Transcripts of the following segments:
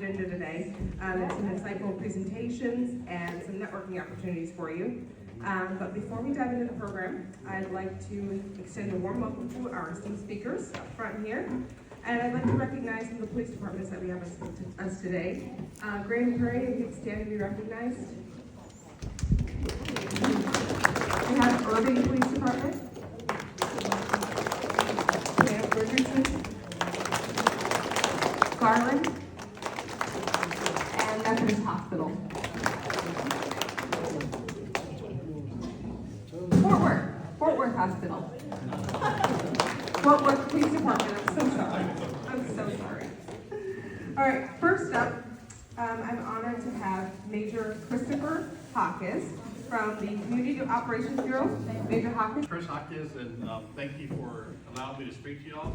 agenda today. There's some insightful presentations and some networking opportunities for you. But before we dive into the program, I'd like to extend a warm welcome to our esteemed speakers up front here. And I'd like to recognize some of the police departments that we have with us today. Graham Curry, if you'd stand to be recognized. We have Irving Police Department. We have Richardson, Garland, and Methodist Hospital. Fort Worth Hospital. Fort Worth Police Department, I'm so sorry. I'm so sorry. All right, first up, I'm honored to have Major Christopher Jaquez from the Community Operations Bureau. Major Jaquez. Chris Jaquez, and thank you for allowing me to speak to y'all.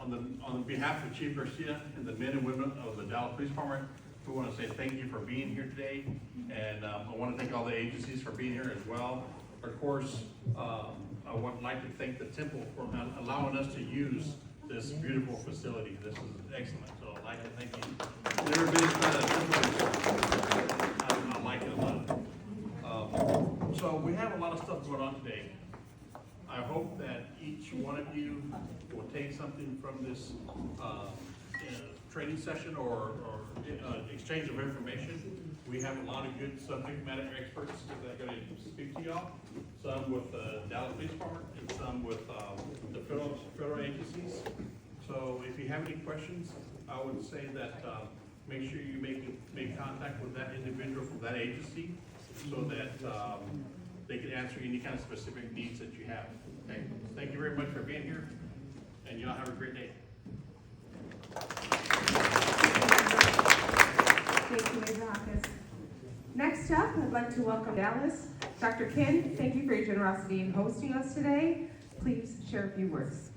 On behalf of Chief Garcia and the men and women of the Dallas Police Department, we want to say thank you for being here today, and I want to thank all the agencies for being here as well. Of course, I would like to thank the temple for allowing us to use this beautiful facility. This is excellent, so I'd like to thank you. Never been inside a temple. I like it a lot. So we have a lot of stuff going on today. I hope that each one of you will take something from this training session or exchange of information. We have a lot of good subject matter experts that are going to speak to y'all. Some with the Dallas Police Department and some with the federal agencies. So if you have any questions, I would say that make sure you make contact with that individual from that agency so that they can answer any kind of specific needs that you have. Okay? Thank you very much for being here, and y'all have a great day. Thank you, Major Jaquez. Next up, I'd like to welcome Dallas. Dr. Ken, thank you for your generosity in hosting us today. Please share a few words.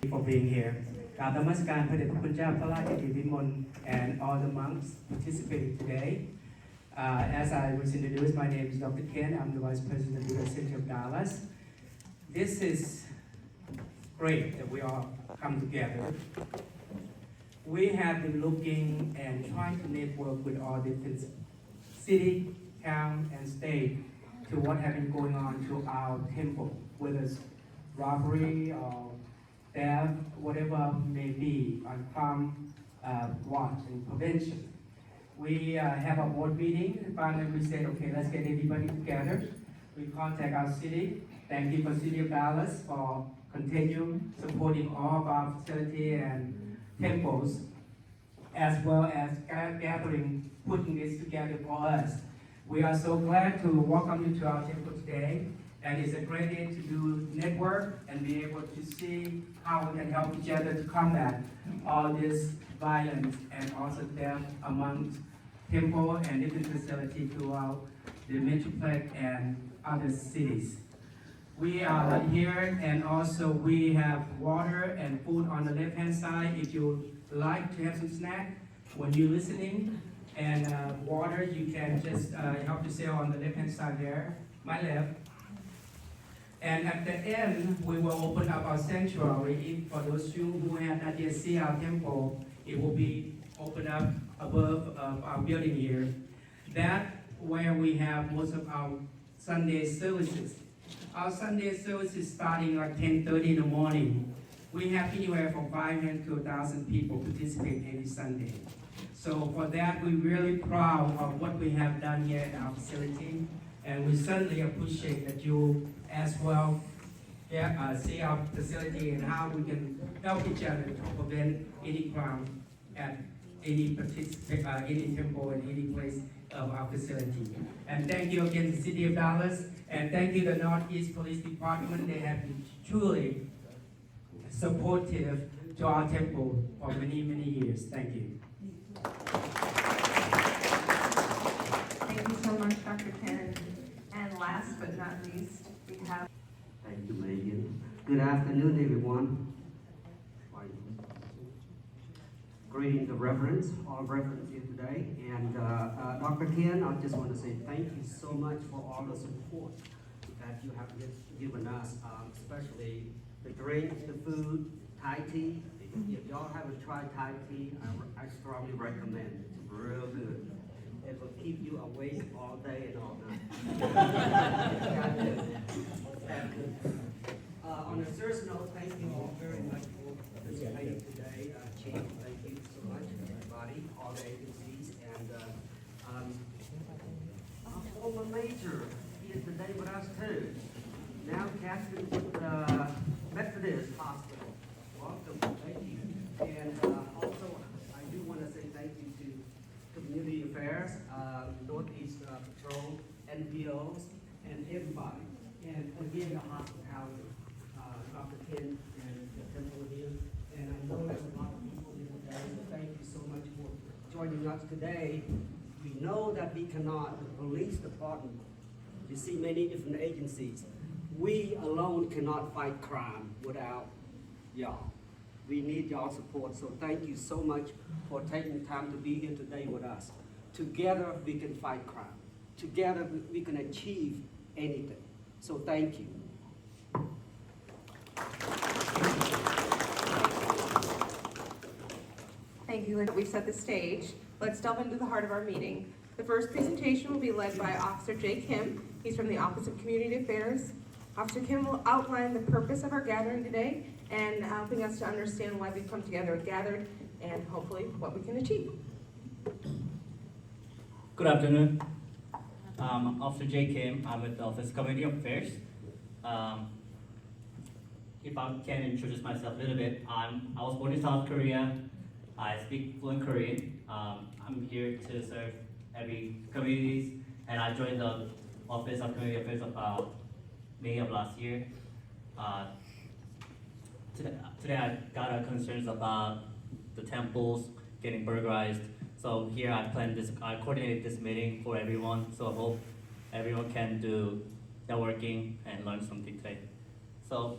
For being here. กราบนมัสการพระเดชพระคุณเจ้าพระราชกิติวิมล and all the monks participating today. As I was introduced, my name is Dr. Ken. I'm the Vice President of the University of Dallas. This is great that we all come together. We have been looking and trying to network with all different city, town, and state to what have been going on to our temple, whether it's robbery or theft, whatever may be on crime watch and prevention. We have a board meeting, and finally we said, okay, let's get everybody together. We contact our city. Thank you for City of Dallas for continue supporting all of our facility and temples, as well as gathering, putting this together for us. We are so glad to welcome you to our temple today, and it's a great day to do network and be able to see how we can help each other to combat all this violence and also death among temple and different facilities throughout the Metroplex and other cities. We are right here, and also we have water and food on the left-hand side. If you like to have some snack when you're listening, and water, you can just help yourself on the left-hand side there, my left. And at the end, we will open up our sanctuary. For those of you who have not yet seen our temple, it will be opened up above our building here. That's where we have most of our Sunday services. Our Sunday service is starting like 10:30 in the morning. We have anywhere from 500 to 1,000 people participate every Sunday. So for that, we're really proud of what we have done here at our facility, and we certainly appreciate that you as well see our facility and how we can help each other to prevent any crime at any temple and any place of our facility. And thank you again to the City of Dallas, and thank you to the Northeast Police Department. They have been truly supportive to our temple for many, many years. Thank you. Thank you so much, Dr. Ken. And last but not least, we have... Thank you, Megan. Good afternoon, everyone. Greetings to reverends, all reverends here today. And Dr. Ken, I just want to say thank you so much for all the support that you have given us, especially the drinks, the food, Thai tea, If y'all haven't tried Thai tea, I strongly recommend it. It's real good. It will keep you awake all day and all night. That good. On a serious note, thank you all very much for participating today. Chief, thank you so much, everybody, all the agencies, and our former major here today with us too. Now captain with the Methodist Hospital. Welcome, thank you. And also, I do want to say thank you to Community Affairs, Northeast Patrol, NPOs, and everybody. And again, the hospitality, Dr. Ken and the temple here. And I know there's a lot of people here today, so thank you so much for joining us today. We know that we cannot, the police department, you see many different agencies. We alone cannot fight crime without y'all. We need y'all support, so thank you so much for taking time to be here today with us. Together, we can fight crime. Together, we can achieve anything. So thank you. Thank you. We've set the stage. Let's delve into the heart of our meeting. The first presentation will be led by Officer Jay Kim. He's from the Office of Community Affairs. Officer Kim will outline the purpose of our gathering today and helping us to understand why we've come together and gathered and hopefully what we can achieve. Good afternoon. Officer Jay Kim. I'm with the Office of Community Affairs. If I can introduce myself a little bit, I was born in South Korea. I speak fluent Korean. I'm here to serve every communities, and I joined the Office of Community Affairs about May of last year. Today I got concerns about the temples getting burglarized. So here I coordinated this meeting for everyone. So I hope everyone can do networking and learn something today. So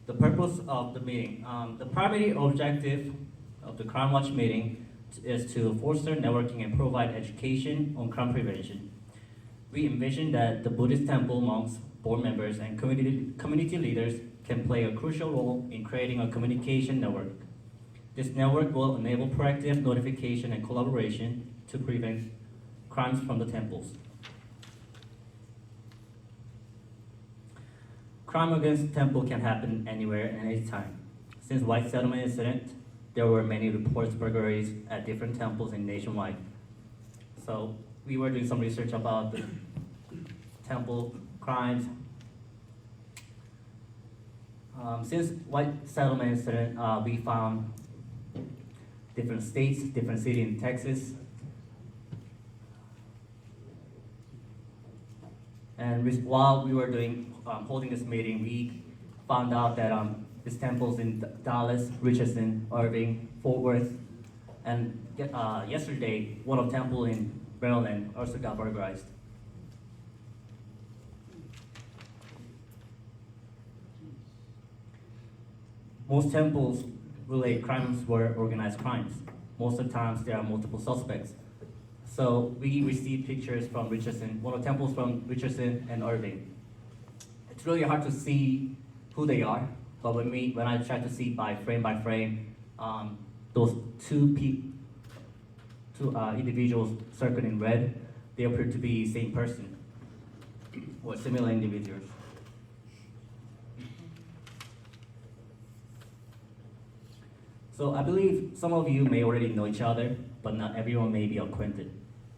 the purpose of the meeting. The primary objective of the Crime Watch meeting is to foster networking and provide education on crime prevention. We envision that the Buddhist temple monks, board members, and community leaders can play a crucial role in creating a communication network. This network will enable proactive notification and collaboration to prevent crimes from the temples. Crime against the temple can happen anywhere and anytime. Since White Settlement incident, there were many reports of burglaries at different temples in nationwide. So we were doing some research about the temple crimes. Since White Settlement incident, we found different states, different cities in Texas. And while we were holding this meeting, we found out that these temples in Dallas, Richardson, Irving, Fort Worth, and yesterday, one of the temple in Maryland also got burglarized. Most temples relate crimes were organized crimes. Most of the times there are multiple suspects. So we received pictures from Richardson, one of the temples from Richardson and Irving. It's really hard to see who they are, but when I try to see by frame, those two individuals circled in red, they appear to be the same person or similar individuals. So I believe some of you may already know each other, but not everyone may be acquainted.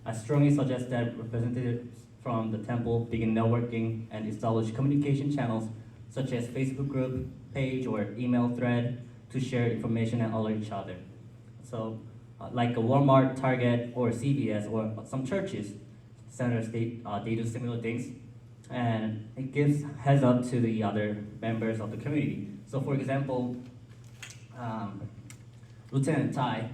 I strongly suggest that representatives from the temple begin networking and establish communication channels such as Facebook group, page, or email thread to share information and alert each other. So like a Walmart, Target, or CVS, or some churches, centers, they do similar things, and it gives heads up to the other members of the community. So for example, Lieutenant Tai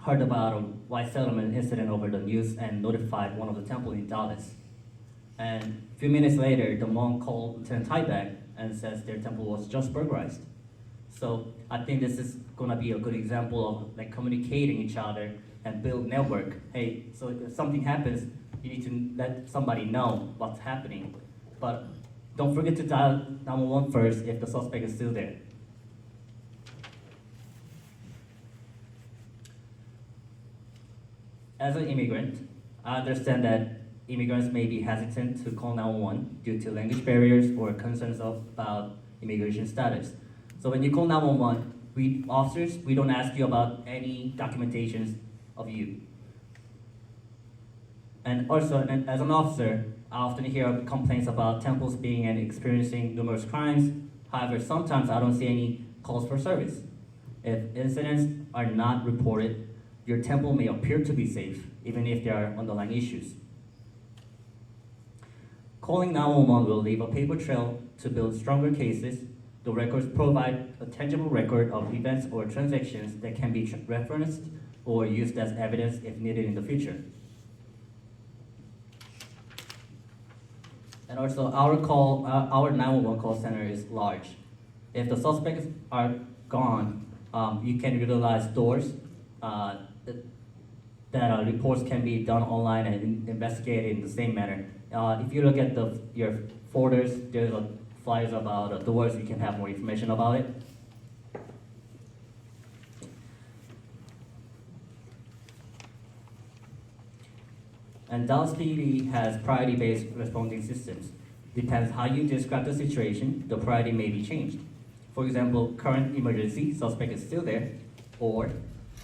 heard about a White Settlement incident over the news and notified one of the temple in Dallas. And a few minutes later, the monk called Lieutenant Tai back and says their temple was just burglarized. So I think this is gonna be a good example of like communicating each other and build network. Hey, so if something happens, you need to let somebody know what's happening. But don't forget to dial 911 first if the suspect is still there. as an immigrant, I understand that immigrants may be hesitant to call 911 due to language barriers or concerns about immigration status. So when you call 911, we officers, we don't ask you about any documentations of you. And also, as an officer, I often hear complaints about temples being and experiencing numerous crimes. However, sometimes I don't see any calls for service. If incidents are not reported, your temple may appear to be safe, even if there are underlying issues. Calling 911 will leave a paper trail to build stronger cases. The records provide a tangible record of events or transactions that can be referenced or used as evidence if needed in the future. And also, our 911 call center is large. If the suspects are gone, you can utilize doors that reports can be done online and investigated in the same manner. If you look at your folders, there's flyers about doors. You can have more information about it. And Dallas PD has priority-based responding systems. Depends how you describe the situation, the priority may be changed. For example, current emergency, suspect is still there, or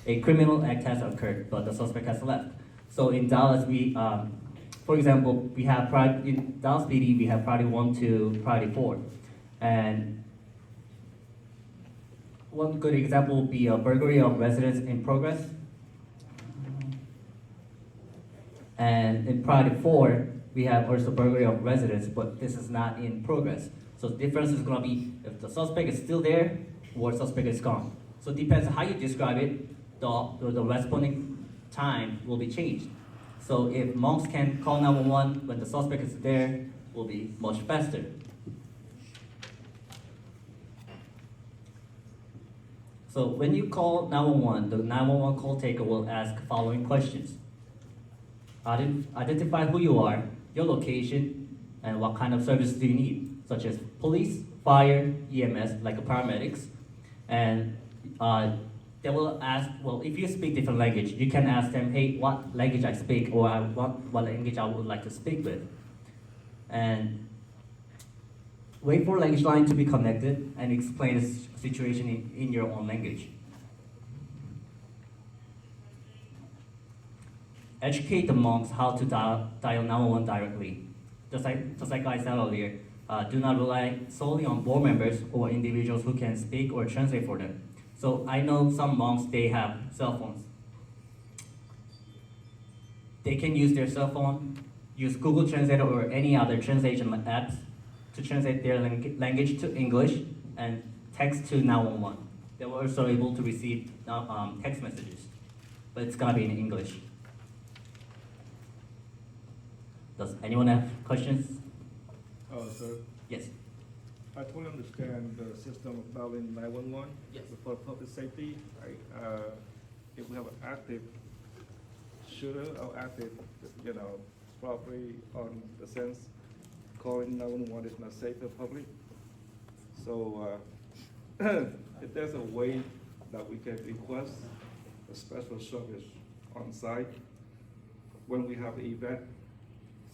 a criminal act has occurred, but the suspect has left. So in Dallas, for example, we have in Dallas PD, we have priority 1 to priority 4. And one good example would be a burglary of residence in progress. And in priority 4, we have also burglary of residence, but this is not in progress. So the difference is gonna be if the suspect is still there or suspect is gone. So it depends on how you describe it, the responding time will be changed. So if monks can call 911 when the suspect is there, will be much faster. So when you call 911, the 911 call taker will ask following questions. Identify who you are, your location, and what kind of service do you need, such as police, fire, EMS, like paramedics. And they will ask, well, if you speak different language, you can ask them, hey, what language I speak, or what language I would like to speak with. And wait for language line to be connected and explain the situation in your own language. Educate the monks how to dial 911 directly. Just like I said earlier, do not rely solely on board members or individuals who can speak or translate for them. So I know some monks, they have cell phones. They can use their cell phone, use Google Translate or any other translation apps to translate their language to English and text to 911. They were also able to receive text messages, but it's gonna be in English. Does anyone have questions? Sir, Yes. I totally understand the system of dialing 911. Yes. For public safety, right? If we have an active shooter or active, probably on the sense calling 911 is not safe for public. So if there's a way that we can request a special service on site when we have an event.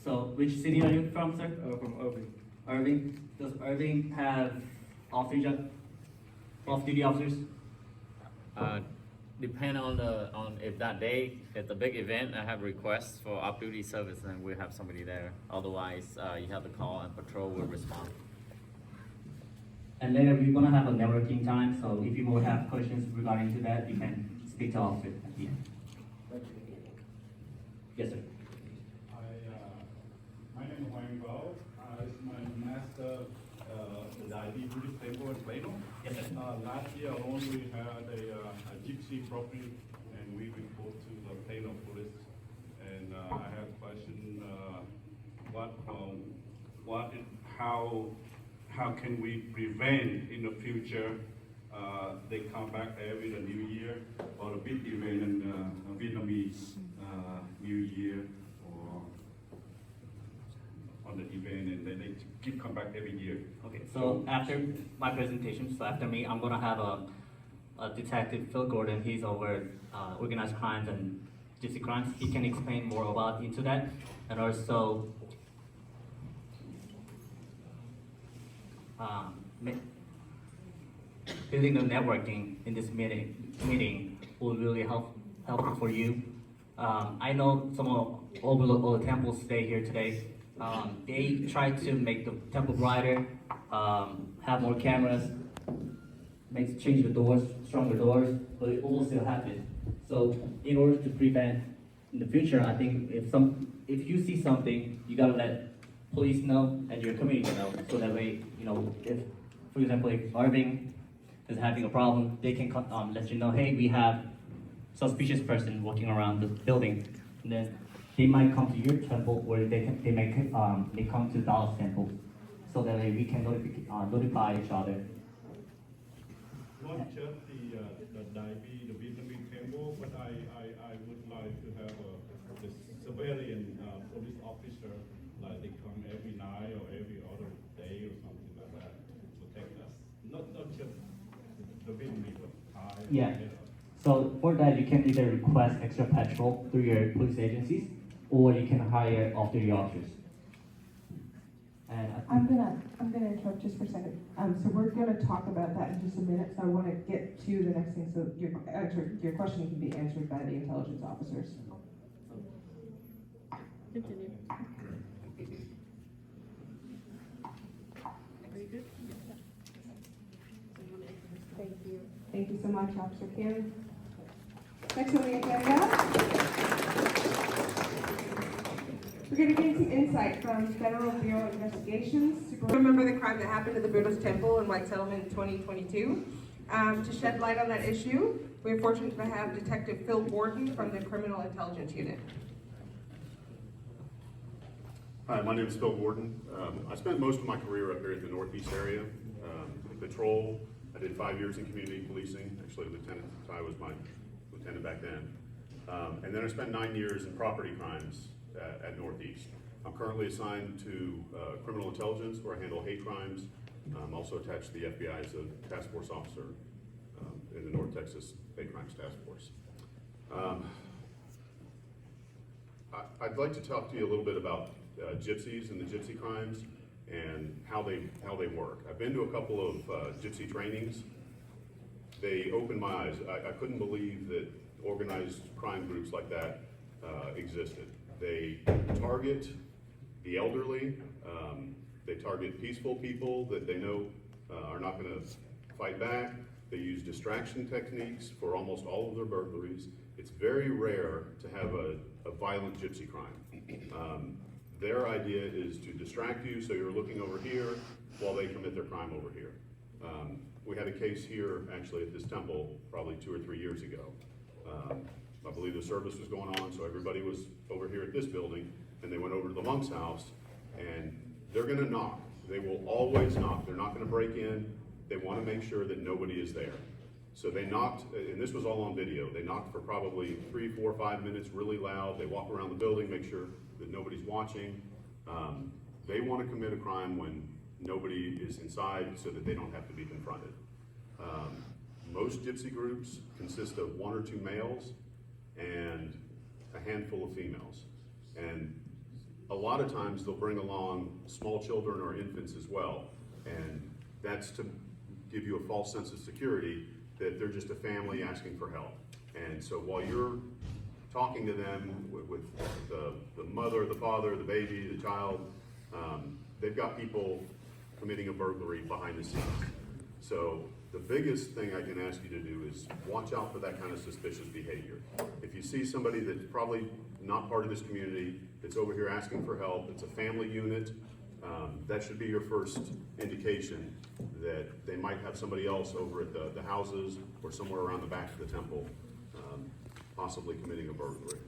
So which city are you from, sir? From Irving. Irving. Does Irving have off-duty officers? Depend on if that day, if the big event, I have requests for off-duty service, then we have somebody there. Otherwise, you have to call and patrol will respond. And later we're gonna have a networking time, so if you will have questions regarding to that, you can speak to officer at the end. Yes, sir. My name is Wayne Gold. It's my master the ID Buddhist temple in Plano. Yes, sir. Last year alone, we had a GYPSY property, and we report to the Plano police. And I have a question: how can we prevent in the future they come back every the New Year or a big event in Vietnamese New Year or on the event, and then they keep come back every year. Okay, so after my presentation, so after me, I'm gonna have a detective, Phil Gordon. He's over organized crimes and gypsy crimes. He can explain more about into that, and also building the networking in this meeting will really helpful for you. I know some of all the temples today here today. They try to make the temple brighter, have more cameras, change the doors, stronger doors, but it will still happen. So in order to prevent in the future, I think if you see something, you gotta let police know and your community know, so that way, if, for example, if Irving is having a problem, they can let you know, hey, we have suspicious person walking around the building, and then they might come to your temple, or they may come to Dallas temple, so that way we can notify each other. Not just the Daibi, the Vietnamese temple, but I would like to have the civilian police officer, like they come every night or every other day or something like that to protect us. Not just the Vietnamese, but Thai. Yeah. So for that, you can either request extra patrol through your police agencies, or you can hire auxiliary officers. And I'm gonna interrupt just for a second. So we're gonna talk about that in just a minute. So I want to get to the next thing. So your question can be answered by the intelligence officers. Continue. Thank you. Thank you so much, Officer Kim. Next on the agenda, we're going to gain some insight from Federal Bureau of Investigations. Remember the crime that happened at the Buddhist temple in White Settlement in 2022? To shed light on that issue, we're fortunate to have Detective Phil Gordon from the Criminal Intelligence Unit. Hi, my name is Phil Gordon. I spent most of my career up here in the Northeast area. Patrol, I did 5 years in community policing. Actually, Lieutenant Ty was my lieutenant back then. And then I spent 9 years in property crimes at Northeast. I'm currently assigned to criminal intelligence, where I handle hate crimes. I'm also attached to the FBI as a task force officer in the North Texas Hate Crimes Task Force. I'd like to talk to you a little bit about gypsies and the gypsy crimes and how they work. I've been to a couple of gypsy trainings. They opened my eyes. I couldn't believe that organized crime groups like that existed. They target the elderly. They target peaceful people that they know are not going to fight back. They use distraction techniques for almost all of their burglaries. It's very rare to have a violent gypsy crime. Their idea is to distract you so you're looking over here while they commit their crime over here. We had a case here actually at this temple probably 2 or 3 years ago. I believe the service was going on, so everybody was over here at this building, and they went over to the monk's house, and they're gonna knock. They will always knock. They're not gonna break in. They wanna make sure that nobody is there. So they knocked, and this was all on video. They knocked for probably 3, 4, 5 minutes really loud. They walk around the building, make sure that nobody's watching. They wanna commit a crime when nobody is inside so that they don't have to be confronted. Most gypsy groups consist of 1 or 2 males and a handful of females. And a lot of times they'll bring along small children or infants as well. And that's to give you a false sense of security that they're just a family asking for help. And so while you're talking to them with the mother, the father, the baby, the child, they've got people committing a burglary behind the scenes. So the biggest thing I can ask you to do is watch out for that kind of suspicious behavior. If you see somebody that's probably not part of this community, that's over here asking for help, it's a family unit, that should be your first indication that they might have somebody else over at the houses or somewhere around the back of the temple, possibly committing a burglary.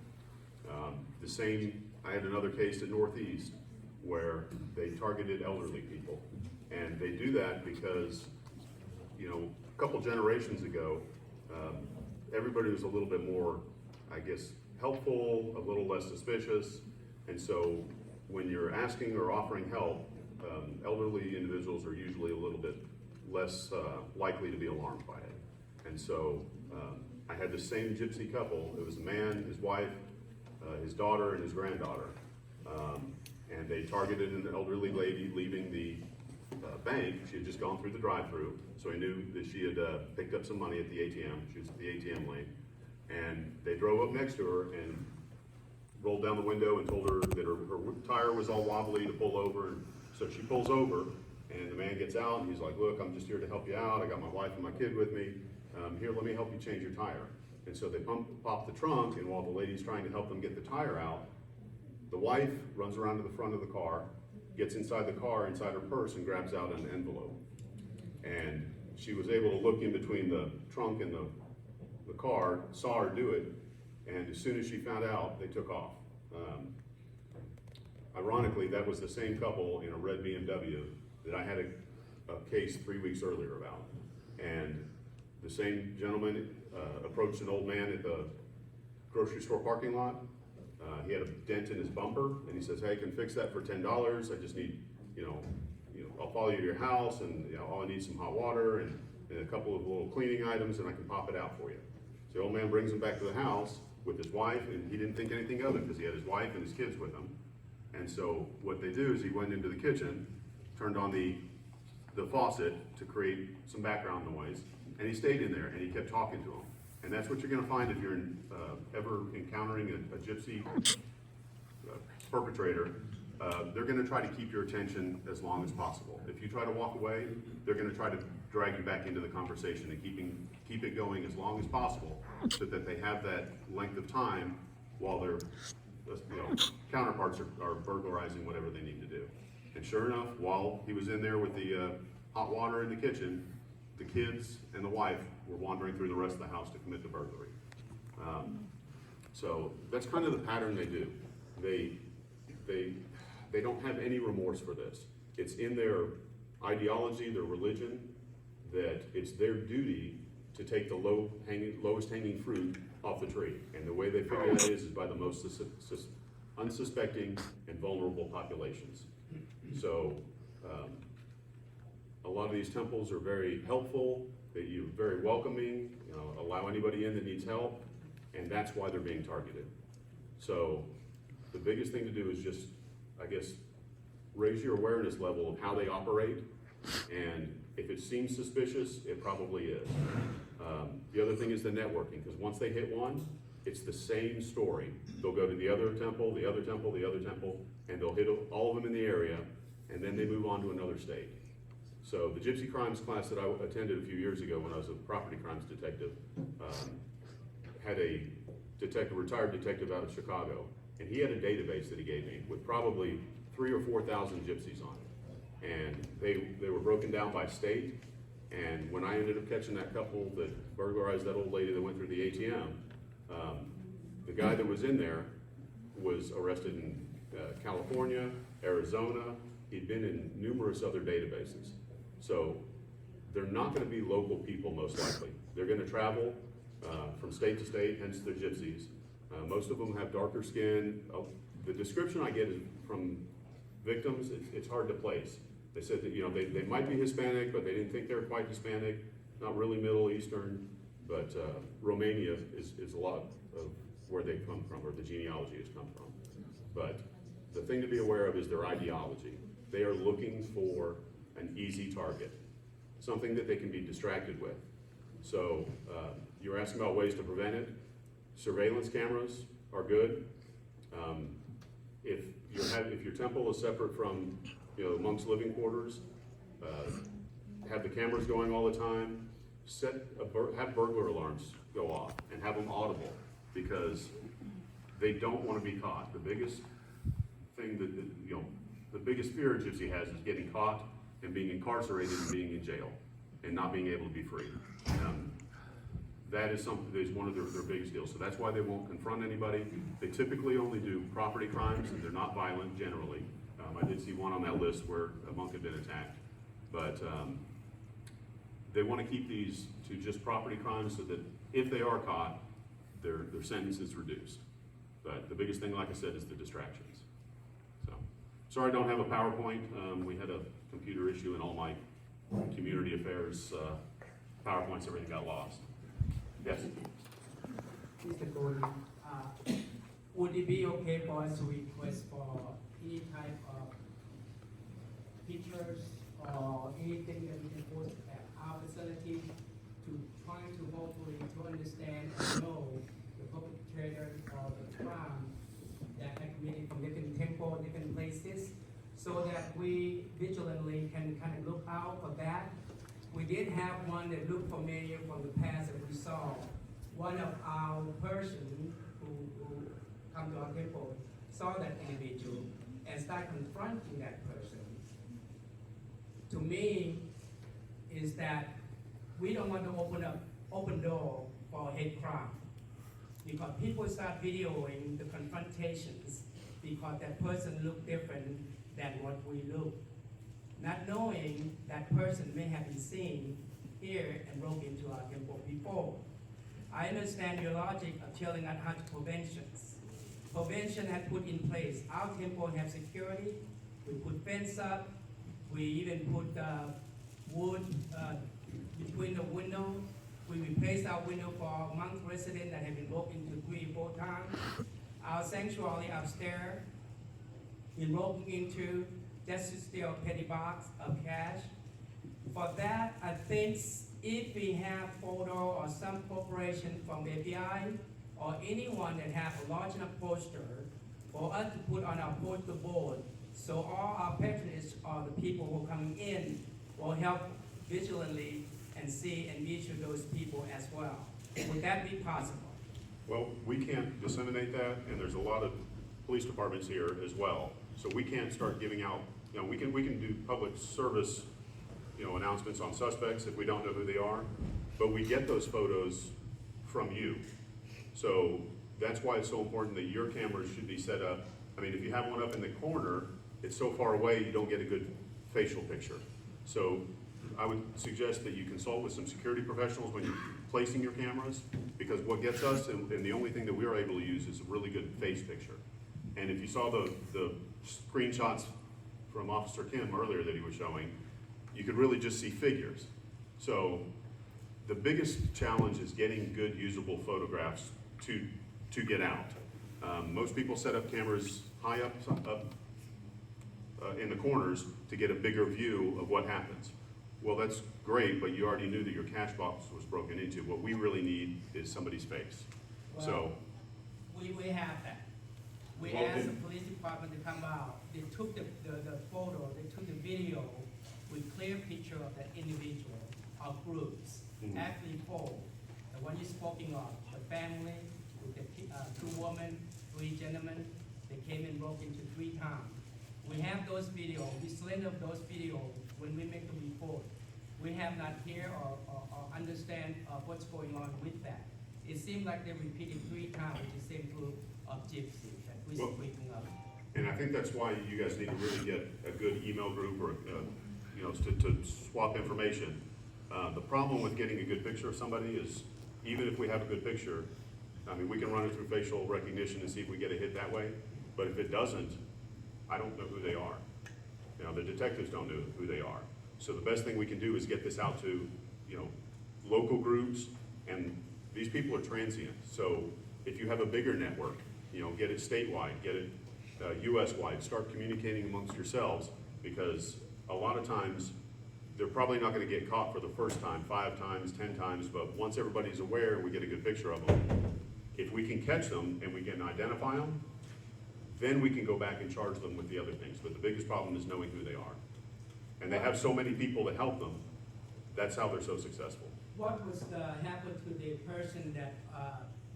I had another case at Northeast where they targeted elderly people. And they do that because, a couple generations ago, everybody was a little bit more, I guess, helpful, a little less suspicious. And so when you're asking or offering help, elderly individuals are usually a little bit less likely to be alarmed by it. And so I had the same gypsy couple. It was a man, his wife, his daughter, and his granddaughter. And they targeted an elderly lady leaving the bank. She had just gone through the drive-through, so he knew that she had picked up some money at the ATM. She was at the ATM lane. And they drove up next to her and rolled down the window and told her that her tire was all wobbly to pull over. And so she pulls over, and the man gets out, and he's like, look, I'm just here to help you out. I got my wife and my kid with me. Here, let me help you change your tire. And so they pop the trunk, and while the lady's trying to help them get the tire out, the wife runs around to the front of the car, gets inside the car, inside her purse, and grabs out an envelope. And she was able to look in between the trunk and the car, saw her do it, and as soon as she found out, they took off. Ironically, that was the same couple in a red BMW that I had a case 3 weeks earlier about. And the same gentleman approached an old man at the grocery store parking lot. He had a dent in his bumper, and he says, hey, I can fix that for $10. I just need, I'll follow you to your house, and all I need is some hot water and a couple of little cleaning items, and I can pop it out for you. So the old man brings him back to the house with his wife, and he didn't think anything of it because he had his wife and his kids with him. And so what they do is he went into the kitchen, turned on the faucet to create some background noise, and he stayed in there, and he kept talking to him. And that's what you're gonna find if you're ever encountering a gypsy perpetrator. They're gonna try to keep your attention as long as possible. If you try to walk away, they're gonna try to drag you back into the conversation and keep it going as long as possible so that they have that length of time while their counterparts are burglarizing whatever they need to do. And sure enough, while he was in there with the hot water in the kitchen, the kids and the wife were wandering through the rest of the house to commit the burglary. So that's kind of the pattern they do. They don't have any remorse for this. It's in their ideology, their religion, that it's their duty to take the lowest hanging fruit off the tree. And the way they figure that is by the most unsuspecting and vulnerable populations. So a lot of these temples are very helpful, you're very welcoming, allow anybody in that needs help, and that's why they're being targeted. So the biggest thing to do is just, I guess, raise your awareness level of how they operate, and if it seems suspicious, it probably is. The other thing is the networking, because once they hit one, it's the same story. They'll go to the other temple, the other temple, the other temple, and they'll hit all of them in the area, and then they move on to another state. So the gypsy crimes class that I attended a few years ago when I was a property crimes detective, had a retired detective out of Chicago, and he had a database that he gave me with probably 3,000 or 4,000 gypsies on it. And they were broken down by state, and when I ended up catching that couple that burglarized that old lady that went through the ATM, the guy that was in there was arrested in California, Arizona. He'd been in numerous other databases. So they're not gonna be local people most likely. They're gonna travel from state to state, hence they're gypsies. Most of them have darker skin. The description I get is from victims, it's hard to place. They said that they might be Hispanic, but they didn't think they were quite Hispanic, not really Middle Eastern, but Romania is a lot of where they come from, or the genealogy has come from. But the thing to be aware of is their ideology. They are looking for an easy target, something that they can be distracted with. So you're asking about ways to prevent it. Surveillance cameras are good. If your temple is separate from monks' living quarters, have the cameras going all the time. Have burglar alarms go off and have them audible, because they don't want to be caught. The biggest thing the biggest fear a gypsy has is getting caught and being incarcerated and being in jail and not being able to be free. That is one of their biggest deals. So that's why they won't confront anybody. They typically only do property crimes, and they're not violent generally. I did see one on that list where a monk had been attacked, but they want to keep these to just property crimes so that if they are caught, their sentence is reduced. But the biggest thing, like I said, is the distractions. So, sorry I don't have a PowerPoint. We had a computer issue and all my community affairs PowerPoints, everything got lost. Yes? Mr. Gordon, would it be okay for us to request for any type of pictures or anything that we can post at our facility to trying to hopefully to understand and know the perpetrator of the crime that had committed from different temple, different places, so that we vigilantly can kind of look out for that. We did have one that looked familiar from the past that we saw. One of our person who come to our temple saw that individual and started confronting that person. To me, is that we don't want to open door for hate crime, because people start videoing the confrontations because that person looked different than what we look, not knowing that person may have been seen here and broke into our temple before. I understand your logic of telling us how to preventions. Prevention had put in place. Our temple have security. We put fence up. We even put wood between the window. We replaced our window for monk residents that have been broken into 3 or 4 times. Our sanctuary upstairs been broken into just to steal a petty box of cash. For that, I think if we have photo or some corporation from the FBI or anyone that have a large enough poster for us to put on our poster board, so all our patrons or the people who are coming in will help vigilantly and see and measure those people as well. Would that be possible? Well, we can't disseminate that, and there's a lot of police departments here as well. So we can't start giving out, we can do public service, announcements on suspects if we don't know who they are, but we get those photos from you. So that's why it's so important that your cameras should be set up. I mean, if you have one up in the corner, it's so far away you don't get a good facial picture. So I would suggest that you consult with some security professionals when you're placing your cameras, because what gets us, and the only thing that we are able to use, is a really good face picture. And if you saw the screenshots from Officer Kim earlier that he was showing, you could really just see figures. So the biggest challenge is getting good usable photographs to get out. Most people set up cameras high up in the corners to get a bigger view of what happens. Well, that's great, but you already knew that your cash box was broken into. What we really need is somebody's face. Well, So we have that. We Well, asked the then- police department to come out. They took the photo, they took the video with clear picture of that individual or groups. Mhm. Actually, 4. The one you're speaking of, the family with the 2 women, 3 gentlemen, they came and broke into 3 times. We have those videos. We slender those videos when we make the report. We have not hear or understand what's going on with that. It seemed like they repeated 3 times with the same group of gypsies that we're Well- speaking of. And I think that's why you guys need to really get a good email group or, to swap information. The problem with getting a good picture of somebody is, even if we have a good picture, we can run it through facial recognition and see if we get a hit that way. But if it doesn't, I don't know who they are. The detectives don't know who they are. So the best thing we can do is get this out to, local groups, and these people are transient. So if you have a bigger network, get it statewide, get it US-wide, start communicating amongst yourselves, because a lot of times they're probably not going to get caught for the first time, 5 times, 10 times, but once everybody's aware, we get a good picture of them. If we can catch them and we can identify them, then we can go back and charge them with the other things. But the biggest problem is knowing who they are. And they have so many people that help them. That's how they're so successful. What was happened to the person that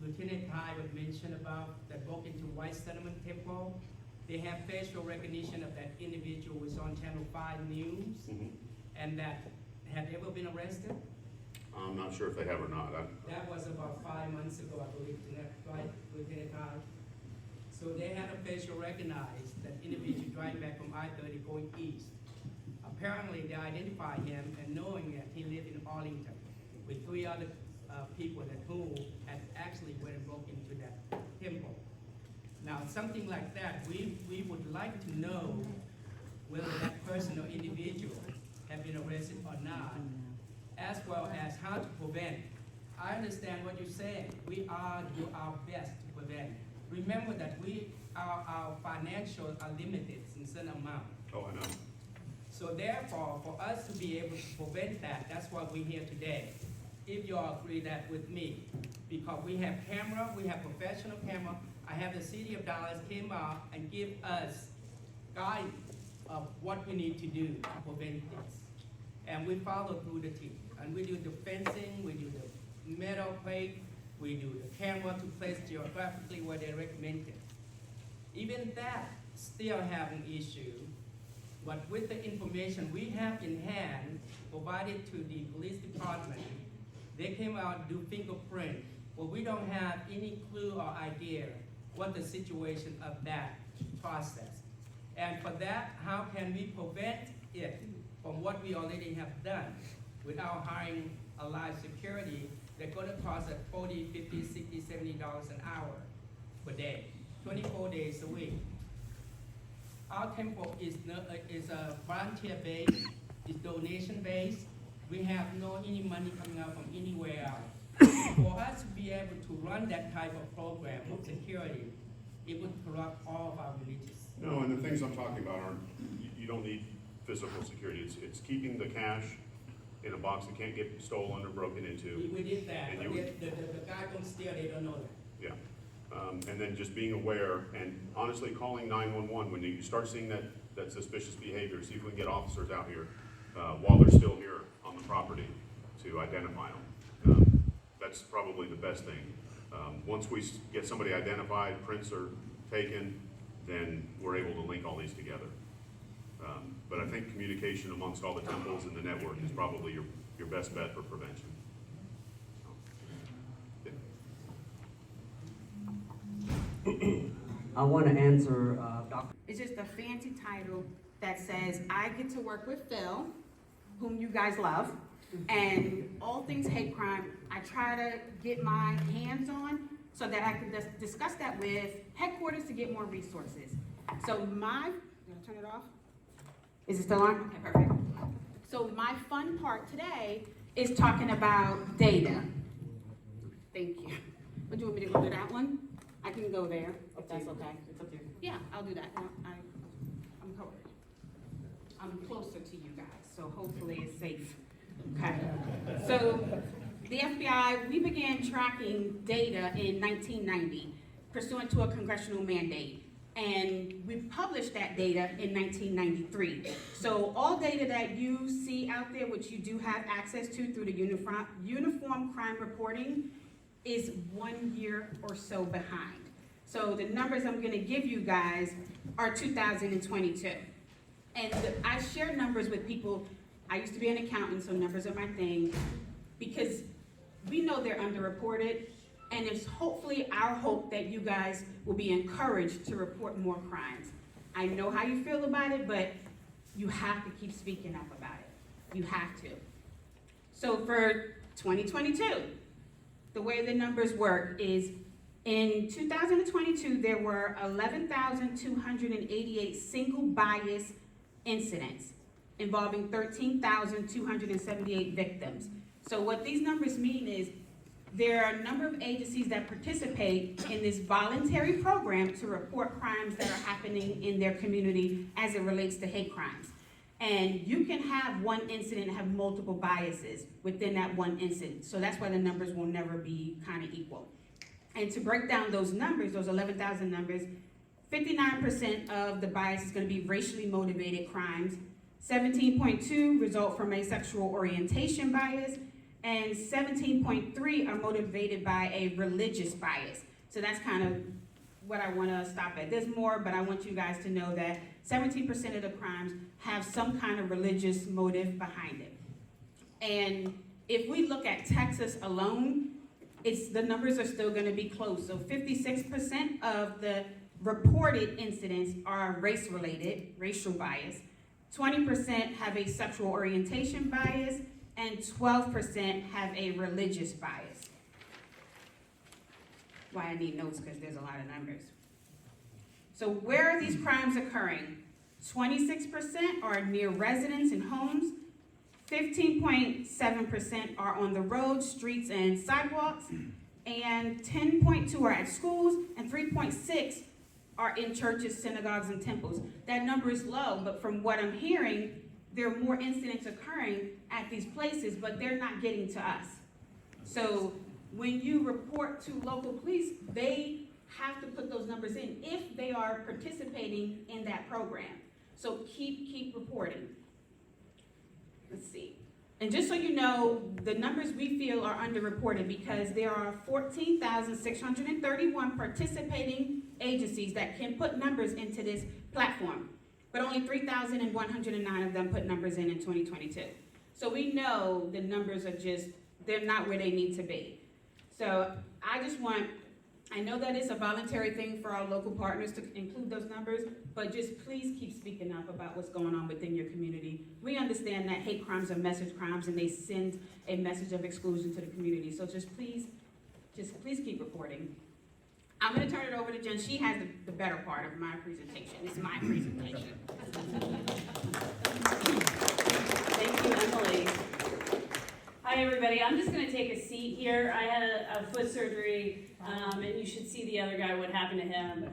Lieutenant Ty would mention about that broke into White Settlement Temple? They have facial recognition of that individual who was on Channel 5 News, and that have ever been arrested? I'm not sure if they have or not. That was about 5 months ago, I believe, right, Lieutenant Ty? So they had a facial recognize that individual driving back from I-30 going east. Apparently, they identified him and knowing that he lived in Arlington with 3 other people that who had actually went and broke into that temple. Now, something like that, we would like to know whether that person or individual have been arrested or not, as well as how to prevent I understand what you're saying. We are do our best to prevent. Remember that our financials are limited in certain amount. Oh, I know. So therefore, for us to be able to prevent that, that's why we're here today. If you all agree that with me, because we have camera, we have professional camera. I have the City of Dallas came out and give us guidance of what we need to do to prevent this. And we follow through the team. And we do the fencing, we do the metal plate, we do the camera to place geographically where they recommended. Even that still have an issue, but with the information we have in hand provided to the police department, they came out and do fingerprint, but we don't have any clue or idea what the situation of that process. And for that, how can we prevent it from what we already have done without hiring a live security that's gonna cost us $40, $50, $60, $70 an hour per day, 24 days a week. Our temple is a volunteer-based, it's donation-based. We have no any money coming out from anywhere else. For us to be able to run that type of program of security, it would corrupt all of our religious. No, and the things I'm talking about aren't, you don't need physical security. It's keeping the cash in a box that can't get stolen or broken into. We did that, And but you- the guy don't steal, they don't know that. Yeah. And then just being aware and honestly calling 911 when you start seeing that suspicious behavior, see if we can get officers out here while they're still here on the property to identify them. That's probably the best thing. Once we get somebody identified, prints are taken, then we're able to link all these together. But I think communication amongst all the temples and the network is probably your best bet for prevention. I want to answer Dr. It's just a fancy title that says, I get to work with Phil, whom you guys love, and all things hate crime, I try to get my hands on so that I can discuss that with headquarters to get more resources. So did I turn it off? Is it still on? Okay, perfect. So my fun part today is talking about data. Thank you. Would you want me to go to that one? I can go there, if that's okay. It's up to you. Yeah, I'll do that. I'm covered. I'm closer to you guys, so hopefully it's safe. Okay. So the FBI, we began tracking data in 1990 pursuant to a congressional mandate. And we published that data in 1993. So all data that you see out there, which you do have access to through the Uniform Crime Reporting, is 1 year or so behind. So the numbers I'm gonna give you guys are 2022. And I share numbers with people. I used to be an accountant, so numbers are my thing, because we know they're underreported, and it's hopefully our hope that you guys will be encouraged to report more crimes. I know how you feel about it, but you have to keep speaking up about it. You have to. So for 2022, the way the numbers work is in 2022, there were 11,288 single bias incidents involving 13,278 victims. So what these numbers mean is there are a number of agencies that participate in this voluntary program to report crimes that are happening in their community as it relates to hate crimes. And you can have one incident and have multiple biases within that one incident. So that's why the numbers will never be kind of equal. And to break down those numbers, those 11,000 numbers, 59% of the bias is going to be racially motivated crimes, 17.2 result from a sexual orientation bias, and 17.3 are motivated by a religious bias. So that's kind of what I want to stop at. There's more, but I want you guys to know that 17% of the crimes have some kind of religious motive behind it. And if we look at Texas alone, the numbers are still going to be close. So 56% of the reported incidents are race-related, racial bias. 20% have a sexual orientation bias, and 12% have a religious bias. Why I need notes, because there's a lot of numbers. So where are these crimes occurring? 26% are near residents and homes, 15.7% are on the roads, streets, and sidewalks, and 10.2 are at schools, and 3.6 are in churches, synagogues, and temples. That number is low, but from what I'm hearing, there are more incidents occurring at these places, but they're not getting to us. So when you report to local police, they have to put those numbers in if they are participating in that program. So keep reporting. Let's see. And just so you know, the numbers we feel are underreported because there are 14,631 participating agencies that can put numbers into this platform, but only 3,109 of them put numbers in 2022. So we know the numbers are they're not where they need to be. So I know that it's a voluntary thing for our local partners to include those numbers, but just please keep speaking up about what's going on within your community. We understand that hate crimes are message crimes and they send a message of exclusion to the community. So just please keep reporting. I'm gonna turn it over to Jen. She has the better part of my presentation. It's my presentation. Thank you, Emily. Hi, everybody. I'm just gonna take a seat here. I had a foot surgery, and you should see the other guy, what happened to him.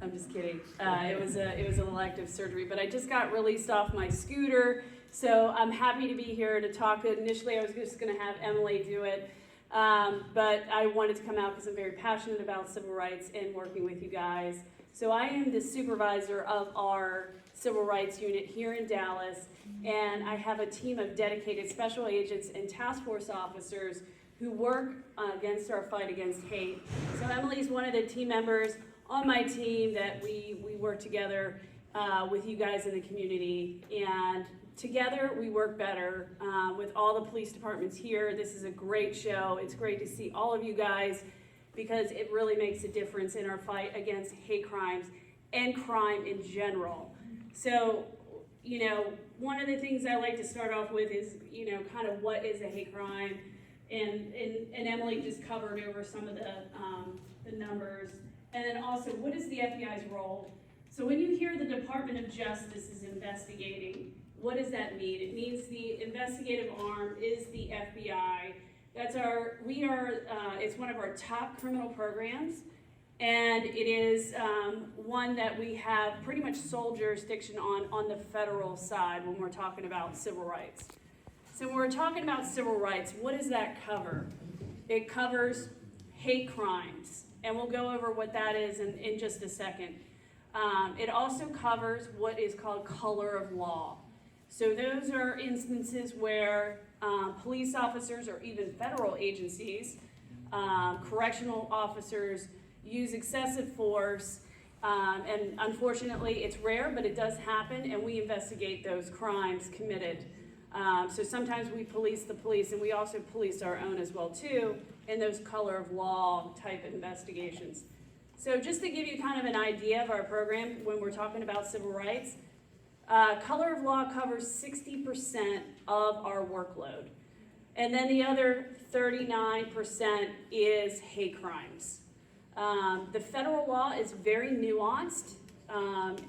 I'm just kidding. It was an elective surgery, but I just got released off my scooter, so I'm happy to be here to talk. Initially, I was just gonna have Emily do it, but I wanted to come out because I'm very passionate about civil rights and working with you guys. So I am the supervisor of our civil rights unit here in Dallas, and I have a team of dedicated special agents and task force officers who work against our fight against hate. So Emily's one of the team members on my team that we work together with you guys in the community, and together we work better with all the police departments here. This is a great show. It's great to see all of you guys because it really makes a difference in our fight against hate crimes and crime in general. So, one of the things I like to start off with is, kind of what is a hate crime, and Emily just covered over some of the numbers, and then also what is the FBI's role. So when you hear the Department of Justice is investigating, what does that mean? It means the investigative arm is the FBI. It's one of our top criminal programs. And it is one that we have pretty much sole jurisdiction on the federal side when we're talking about civil rights. So when we're talking about civil rights, what does that cover? It covers hate crimes, and we'll go over what that is in just a second. It also covers what is called color of law. So those are instances where police officers or even federal agencies, correctional officers, use excessive force, and unfortunately it's rare, but it does happen, and we investigate those crimes committed. So sometimes we police the police, and we also police our own as well too, in those color of law type investigations. So just to give you kind of an idea of our program when we're talking about civil rights, color of law covers 60% of our workload. And then the other 39% is hate crimes. The federal law is very nuanced,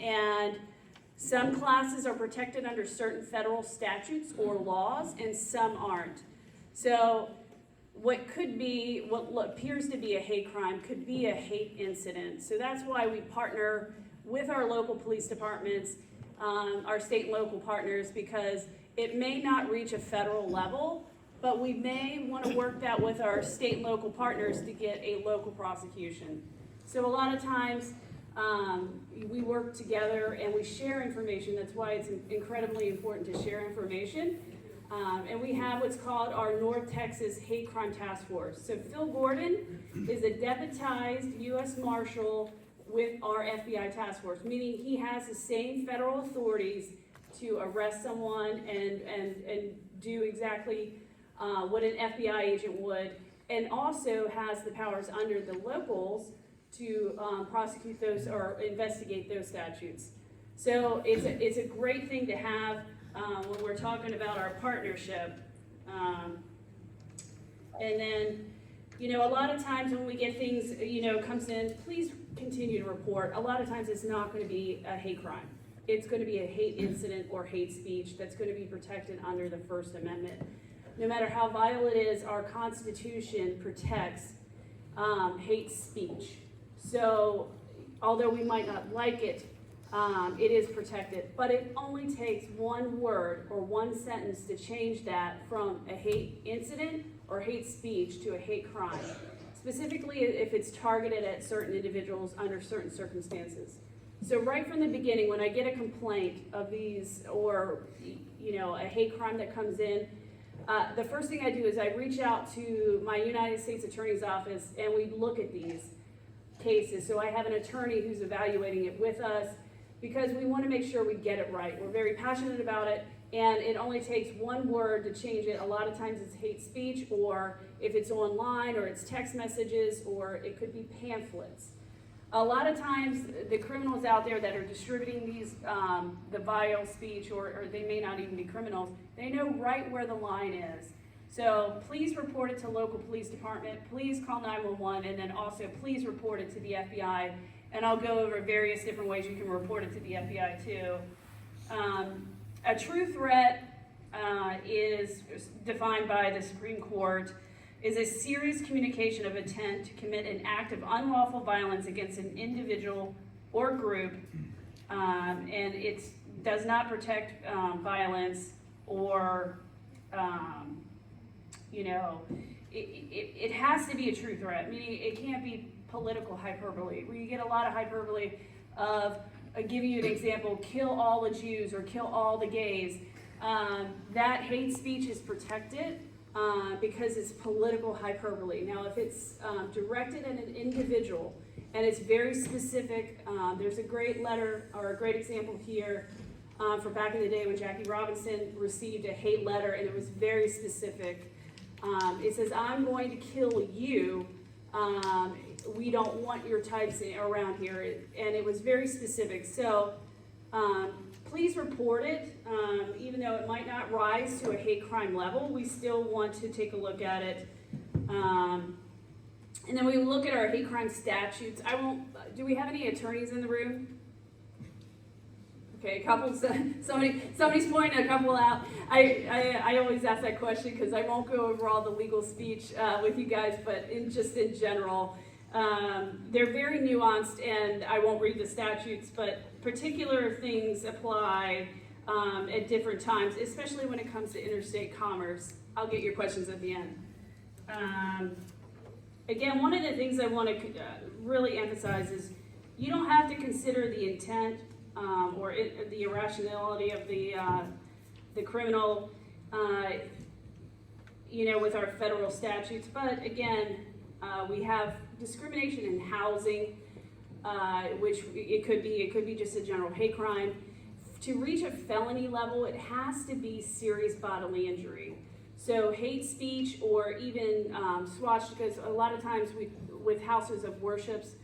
and some classes are protected under certain federal statutes or laws, and some aren't. So what appears to be a hate crime could be a hate incident. So that's why we partner with our local police departments, our state and local partners, because it may not reach a federal level, but we may want to work that with our state and local partners to get a local prosecution. So a lot of times we work together and we share information. That's why it's incredibly important to share information. And we have what's called our North Texas Hate Crime Task Force. So Phil Gordon is a deputized U.S. Marshal with our FBI task force, meaning he has the same federal authorities to arrest someone and do exactly what an FBI agent would, and also has the powers under the locals to prosecute those or investigate those statutes. So it's a great thing to have when we're talking about our partnership. And then, a lot of times when we get things, comes in, please continue to report. A lot of times it's not going to be a hate crime. it's going to be a hate incident or hate speech that's going to be protected under the First Amendment. No matter how vile it is, our Constitution protects hate speech. So although we might not like it, it is protected. But it only takes one word or one sentence to change that from a hate incident or hate speech to a hate crime, specifically if it's targeted at certain individuals under certain circumstances. So right from the beginning, when I get a complaint of these or a hate crime that comes in, the first thing I do is I reach out to my United States Attorney's Office and we look at these cases. So I have an attorney who's evaluating it with us because we want to make sure we get it right. We're very passionate about it, and it only takes one word to change it. A lot of times it's hate speech, or if it's online, or it's text messages, or it could be pamphlets. A lot of times the criminals out there that are distributing these, the vile speech, or they may not even be criminals, they know right where the line is. So please report it to local police department, please call 911, and then also please report it to the FBI. And I'll go over various different ways you can report it to the FBI too. A true threat is defined by the Supreme Court is a serious communication of intent to commit an act of unlawful violence against an individual or group, and it does not protect violence or, it has to be a true threat, meaning it can't be political hyperbole, where you get a lot of hyperbole of, I'll give you an example, kill all the Jews or kill all the gays. That hate speech is protected because it's political hyperbole. Now, if it's directed at an individual and it's very specific, there's a great letter or a great example here for back in the day when Jackie Robinson received a hate letter, and it was very specific. It says, "I'm going to kill you. We don't want your types around here," and it was very specific. So please report it, even though it might not rise to a hate crime level, we still want to take a look at it. And then we look at our hate crime statutes. Do we have any attorneys in the room? Okay, a couple, somebody's pointing a couple out. I always ask that question because I won't go over all the legal speech with you guys, but in general, they're very nuanced, and I won't read the statutes, but particular things apply at different times, especially when it comes to interstate commerce. I'll get your questions at the end. Again, one of the things I want to really emphasize is you don't have to consider the intent or the irrationality of the criminal, with our federal statutes. But again, we have discrimination in housing, which it could be just a general hate crime. To reach a felony level, it has to be serious bodily injury. So hate speech or even swastikas, a lot of times with houses of worships,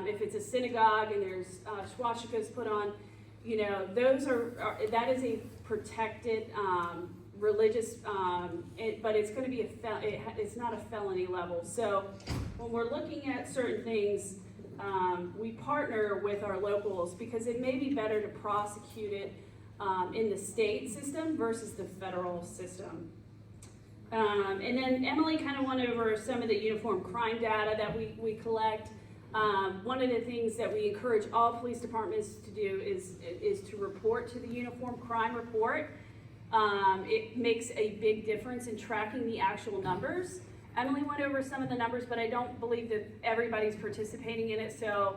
if it's a synagogue and there's swastikas put on, that is a protected religious, but it's going to be it's not a felony level. So when we're looking at certain things, we partner with our locals because it may be better to prosecute it in the state system versus the federal system. And then Emily kind of went over some of the uniform crime data that we collect. One of the things that we encourage all police departments to do is to report to the uniform crime report. It makes a big difference in tracking the actual numbers. Emily went over some of the numbers, but I don't believe that everybody's participating in it, so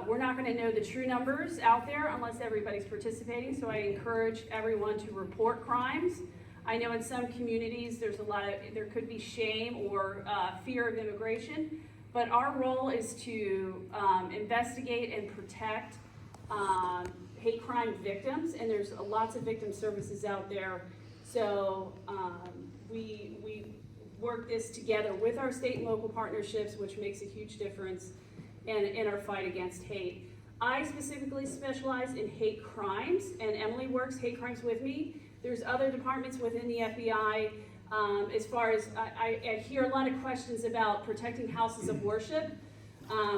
we're not going to know the true numbers out there unless everybody's participating, so I encourage everyone to report crimes. I know in some communities there could be shame or fear of immigration, but our role is to investigate and protect hate crime victims, and there's lots of victim services out there. So we work this together with our state and local partnerships, which makes a huge difference in our fight against hate. I specifically specialize in hate crimes, and Emily works hate crimes with me. There's other departments within the FBI. As far as I hear a lot of questions about protecting houses of worship.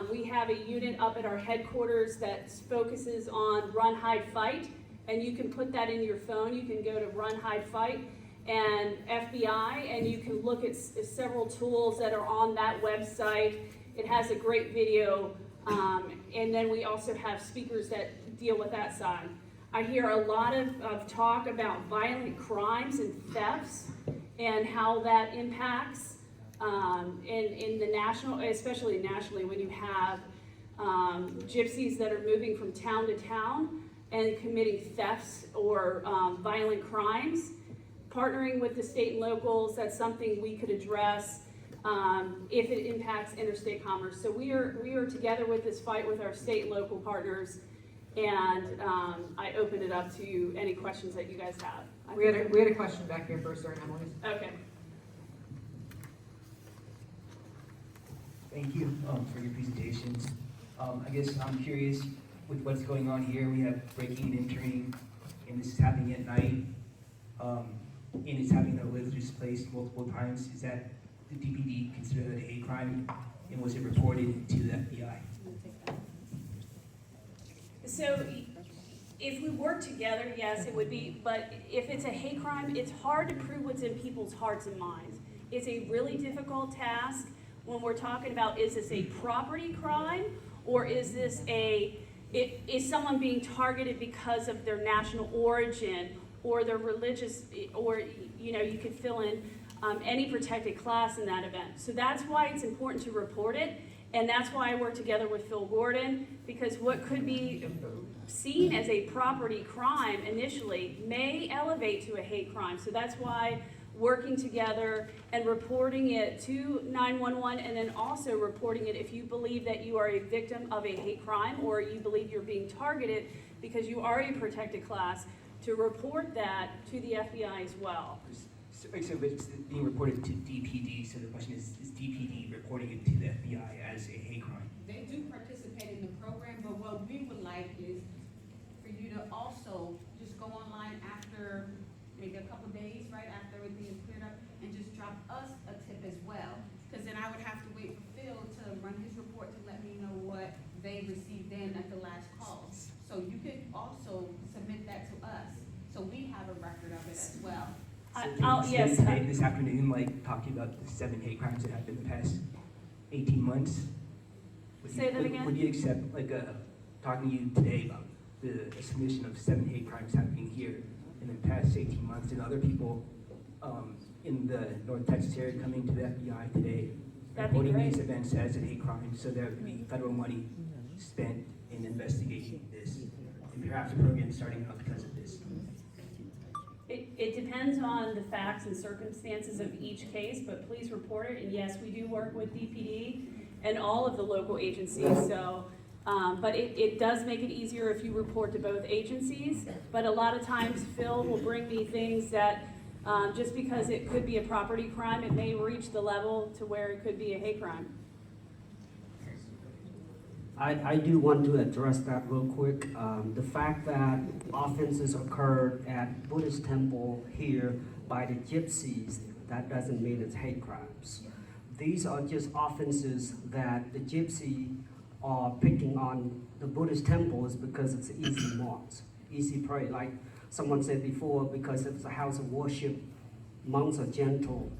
We have a unit up at our headquarters that focuses on run, hide, fight, and you can put that in your phone. You can go to run, hide, fight and FBI, and you can look at several tools that are on that website. It has a great video, and then we also have speakers that deal with that side. I hear a lot of talk about violent crimes and thefts and how that impacts in the national, especially nationally, when you have gypsies that are moving from town to town and committing thefts or violent crimes. Partnering with the state and locals, that's something we could address if it impacts interstate commerce. So we are together with this fight with our state and local partners, and I open it up to any questions that you guys have. We had a question back here first, sir, Emily. Okay. Thank you for your presentations. I guess I'm curious with what's going on here. We have breaking and entering, and this is happening at night. And it's happening in a religious place multiple times. Is that the DPD considered a hate crime? And was it reported to the FBI? So if we work together, yes, it would be, but if it's a hate crime, it's hard to prove what's in people's hearts and minds. It's a really difficult task when we're talking about, is this a property crime, or is this is someone being targeted because of their national origin or their religious, or you could fill in any protected class in that event. So that's why it's important to report it, and that's why I work together with Phil Gordon, because what could be seen as a property crime initially may elevate to a hate crime. So that's why working together and reporting it to 911, and then also reporting it if you believe that you are a victim of a hate crime or you believe you're being targeted because you are a protected class, to report that to the FBI as well. So it's being reported to DPD, so the question is DPD reporting it to the FBI as a hate crime? They do participate in the program, but what we would like is for you to also just go online after maybe a couple days, right after everything is cleared up, and just drop us a tip as well. Because then I would have to wait for Phil to run his report to let me know what they received then at the last call. So you could also submit that to us, so we have a record of it as well. Yes. Today, this afternoon, like talking about the 7 hate crimes that happened in the past 18 months. Say that again? Would you accept talking to you today about the submission of 7 hate crimes happening here in the past 18 months, and other people in the North Texas area coming to the FBI today, reporting these events as a hate crime, so there would be federal money spent in investigating this, and perhaps a program starting out because of this? It depends on the facts and circumstances of each case, but please report it. And yes, we do work with DPD and all of the local agencies. So, but it does make it easier if you report to both agencies. But a lot of times Phil will bring me things that just because it could be a property crime, it may reach the level to where it could be a hate crime. I do want to address that real quick. The fact that offenses occurred at Buddhist temple here by the gypsies, that doesn't mean it's hate crimes. These are just offenses that the gypsy are picking on the Buddhist temples because it's easy marks, easy prey. Like someone said before, because it's a house of worship, monks are gentle,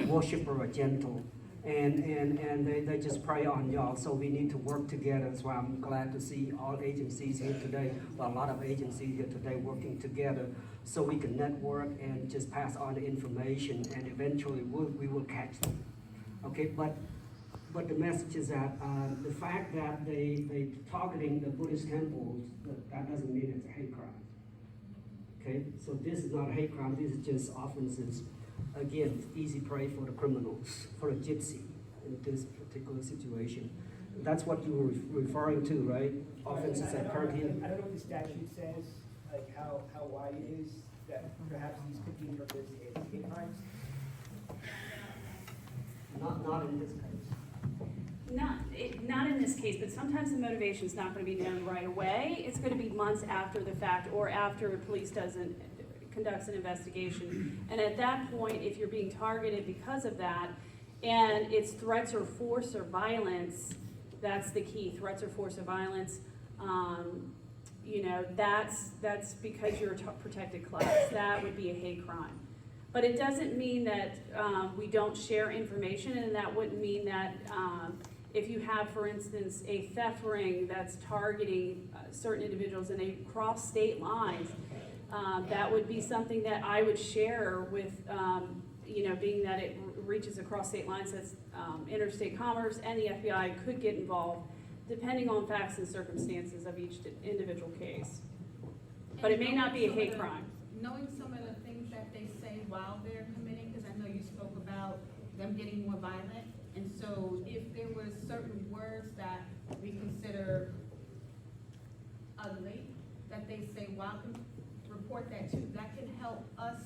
worshippers are gentle. And they just prey on y'all, so we need to work together. That's why I'm glad to see all agencies here today, well, a lot of agencies here today working together so we can network and just pass on the information, and eventually we will catch them. Okay, but the message is that the fact that they targeting the Buddhist temples, that doesn't mean it's a hate crime. Okay, so this is not a hate crime, this is just offenses. Again, it's easy prey for the criminals, for a gypsy in this particular situation. That's what you were referring to, right? Offenses that occurred here. I don't know what the statute says, like how wide it is, that perhaps these could be interpreted as hate crimes. Not in this case. Not in this case, but sometimes the motivation is not going to be known right away. It's going to be months after the fact, or after the police conducts an investigation. And at that point, if you're being targeted because of that, and it's threats or force or violence, That's the key, threats or force of violence. You know, that's because you're a protected class. That would be a hate crime. But it doesn't mean that we don't share information, and that wouldn't mean that if you have, for instance, a theft ring that's targeting certain individuals and they cross state lines, that would be something that I would share with, you know, being that it reaches across state lines, that's interstate commerce, and the FBI could get involved, depending on facts and circumstances of each individual case. But it may not be a hate crime. Knowing some of the things that they say while they're committing, because I know you spoke about them getting more violent, and so if there were certain words that we consider ugly, that they say, wow, report that too, that can help us,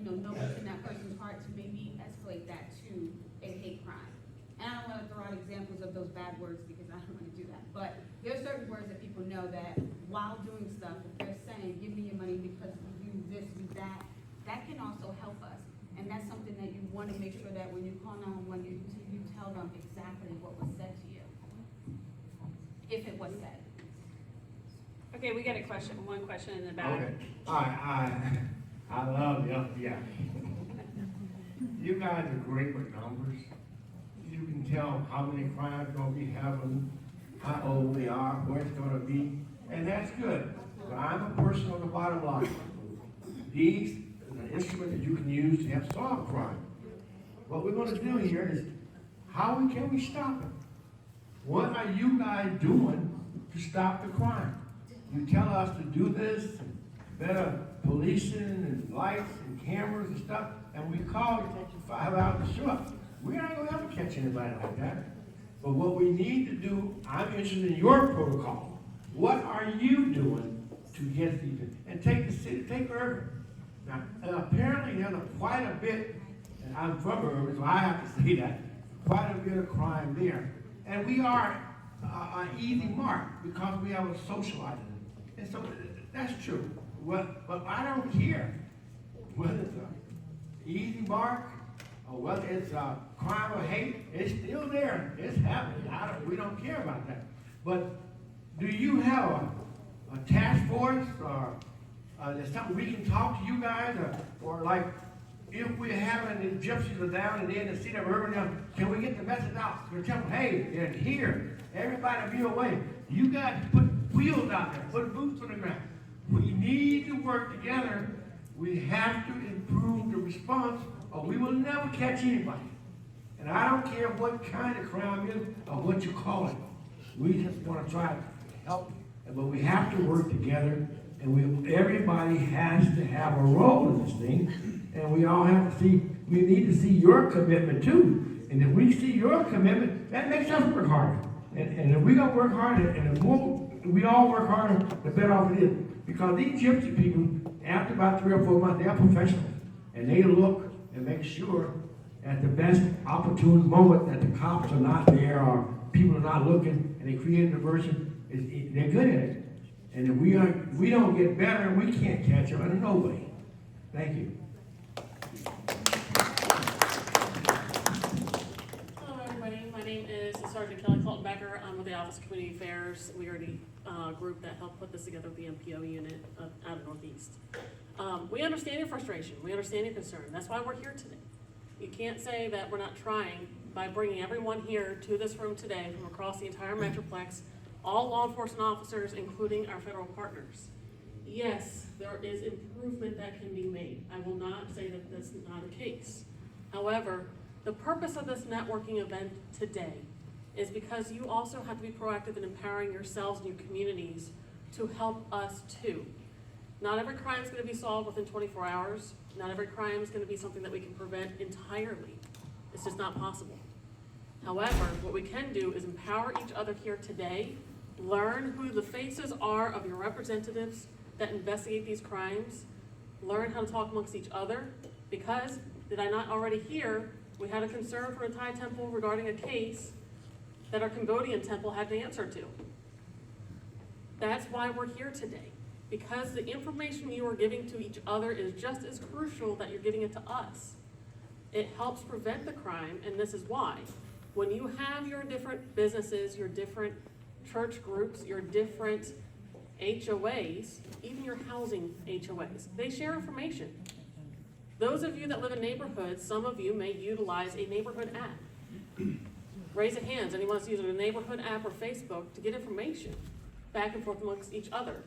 you know what's in that person's heart to maybe escalate that to a hate crime. And I don't want to throw out examples of those bad words because I don't want to do that, but there are certain words that people know that while doing stuff, if they're saying, give me your money because you do this, do that, that can also help us. And that's something that you want to make sure that when you call 911, you tell them exactly what was said to you, if it was said. Okay, we got one question in the back. Okay. I love the FBI. You guys are great with numbers. You can tell how many crimes going to be happening, how old they are, where it's going to be, and that's good. But I'm a person on the bottom line. These are an instrument that you can use to help solve crime. What we're going to do here is, how can we stop it? What are you guys doing to stop the crime? You tell us to do this, better policing and lights and cameras and stuff, and we call, it takes you 5 hours to show up. We aren't going to ever catch anybody like that. But what we need to do, I'm interested in your protocol. What are you doing to get these? And take the city, take urban. Now, apparently there's quite a bit, and I'm from urban, so I have to say that, quite a bit of crime there. And we are an easy mark because we have a socializing. And so that's true. But I don't care whether it's an easy mark or whether it's a crime or hate. It's still there. It's happening. We don't care about that. But do you have a task force or there's something we can talk to you guys or like if we're having the gypsies are down and they're in the city of urban, can we get the message out? We're telling them, hey, they're here. Everybody be away. You guys put wheels out there, put boots on the ground. We need to work together. We have to improve the response or we will never catch anybody. And I don't care what kind of crime it is or what you call it. We just want to try to help, but we have to work together and everybody has to have a role in this thing. And we all have to see, we need to see your commitment too. And if we see your commitment, that makes us work harder. And if we don't work harder, and the more we all work harder, the better off it is. Because these gypsy people, after about 3 or 4 months, they are professionals. And they look and make sure at the best opportune moment that the cops are not there or people are not looking and they create a diversion, they're good at it. And if we don't get better, we can't catch them in no way. Thank you. Hello everybody, my name is Sergeant Kelly Kaltenbacher. I'm with the Office of Community Affairs. We are the group that helped put this together with the MPO unit out of Northeast. We understand your frustration, we understand your concern. That's why we're here today. You can't say that we're not trying by bringing everyone here to this room today from across the entire Metroplex, all law enforcement officers, including our federal partners. Yes, there is improvement that can be made. I will not say that that's not the case. However, the purpose of this networking event today is because you also have to be proactive in empowering yourselves and your communities to help us too. Not every crime is going to be solved within 24 hours. Not every crime is going to be something that we can prevent entirely. It's just not possible. However, what we can do is empower each other here today, learn who the faces are of your representatives that investigate these crimes, learn how to talk amongst each other, because, did I not already hear, we had a concern from a Thai temple regarding a case that our Cambodian temple had to answer to. That's why we're here today, because the information you are giving to each other is just as crucial that you're giving it to us. It helps prevent the crime, and this is why. When you have your different businesses, your different church groups, your different HOAs, even your housing HOAs, they share information. Those of you that live in neighborhoods, some of you may utilize a neighborhood app. Raise a hand, anyone wants to use a neighborhood app or Facebook to get information back and forth amongst each other.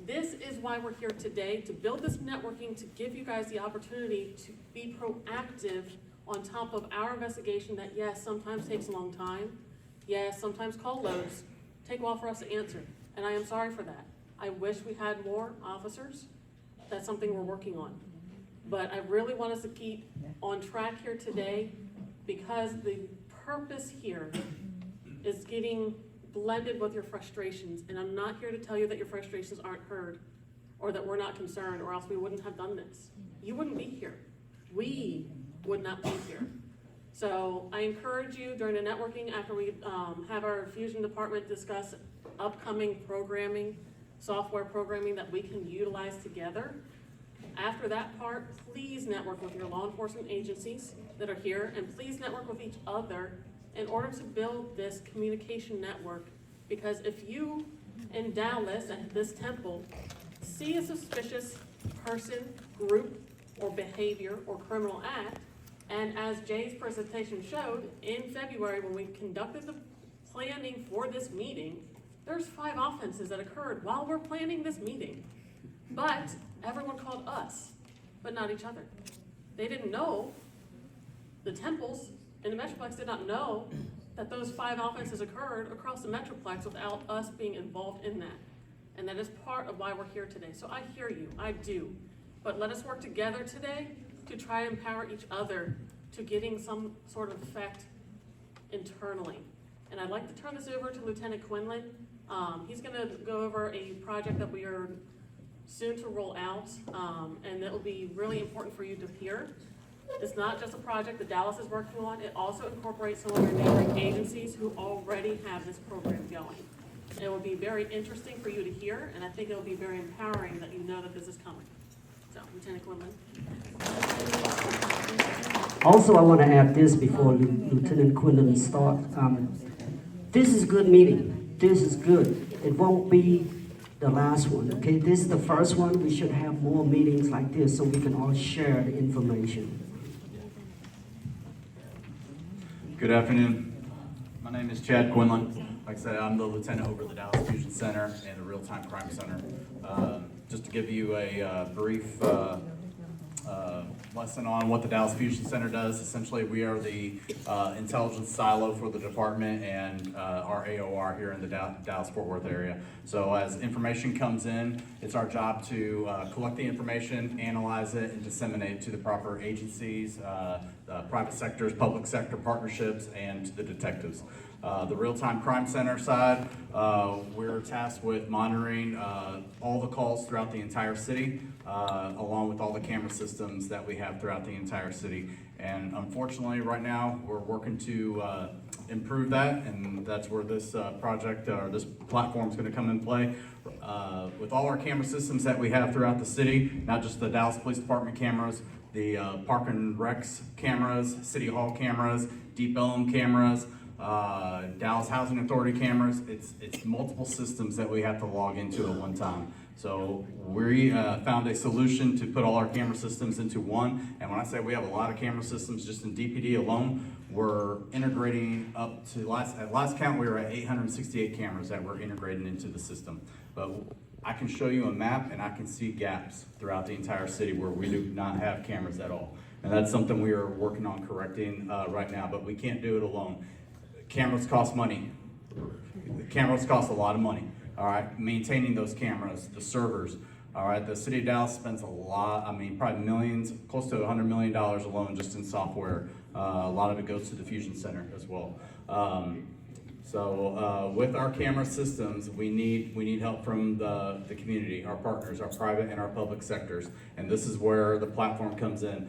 This is why we're here today, to build this networking, to give you guys the opportunity to be proactive on top of our investigation that, yes, sometimes takes a long time. Yes, sometimes call loads take a while for us to answer, and I am sorry for that. I wish we had more officers. That's something we're working on. But I really want us to keep on track here today, because the purpose here is getting blended with your frustrations, and I'm not here to tell you that your frustrations aren't heard or that we're not concerned, or else we wouldn't have done this. You wouldn't be here. We would not be here. So I encourage you during the networking, after we have our fusion department discuss upcoming programming, software programming that we can utilize together. After that part, please network with your law enforcement agencies that are here, and please network with each other in order to build this communication network. Because if you in Dallas at this temple see a suspicious person, group, or behavior or criminal act, and as Jay's presentation showed, in February when we conducted the planning for this meeting, there's 5 offenses that occurred while we're planning this meeting. But everyone called us, but not each other. They didn't know, the temples in the Metroplex did not know that those 5 offenses occurred across the Metroplex without us being involved in that. And that is part of why we're here today. So I hear you, I do. But let us work together today to try and empower each other to getting some sort of effect internally. And I'd like to turn this over to Lieutenant Quinlan. He's gonna go over a project that we are soon to roll out, and that will be really important for you to hear. It's not just a project that Dallas is working on, it also incorporates some of our neighboring agencies who already have this program going. It will be very interesting for you to hear, and I think it will be very empowering that you know that this is coming. So, Lieutenant Quinlan. Also, I want to add this before Lieutenant Quinlan starts. This is a good meeting. This is good. It won't be the last one, okay? This is the first one. We should have more meetings like this so we can all share the information. Good afternoon. My name is Chad Quinlan. Like I said, I'm the lieutenant over the Dallas Fusion Center and the Real-Time Crime Center. Just to give you a brief lesson on what the Dallas Fusion Center does. Essentially, we are the intelligence silo for the department and our AOR here in the Dallas-Fort Worth area. So as information comes in, it's our job to collect the information, analyze it, and disseminate it to the proper agencies, the private sectors, public sector partnerships, and to the detectives. The Real-Time Crime Center side, we're tasked with monitoring all the calls throughout the entire city, along with all the camera systems that we have throughout the entire city. And unfortunately, right now, we're working to improve that, and that's where this project or this platform is going to come in play. With all our camera systems that we have throughout the city, not just the Dallas Police Department cameras, the Park and Recs cameras, City Hall cameras, Deep Ellum cameras, Dallas Housing Authority cameras. It's multiple systems that we have to log into at one time. So we found a solution to put all our camera systems into one. And when I say we have a lot of camera systems just in DPD alone, we're integrating up to, at last count, we were at 868 cameras that we're integrating into the system. But I can show you a map and I can see gaps throughout the entire city where we do not have cameras at all. And that's something we are working on correcting right now, but we can't do it alone. Cameras cost money. Cameras cost a lot of money. All right, maintaining those cameras, the servers. All right, the city of Dallas spends a lot, I mean, probably millions, close to $100 million alone just in software. A lot of it goes to the Fusion Center as well. So with our camera systems, we need help from the community, our partners, our private and our public sectors. And this is where the platform comes in.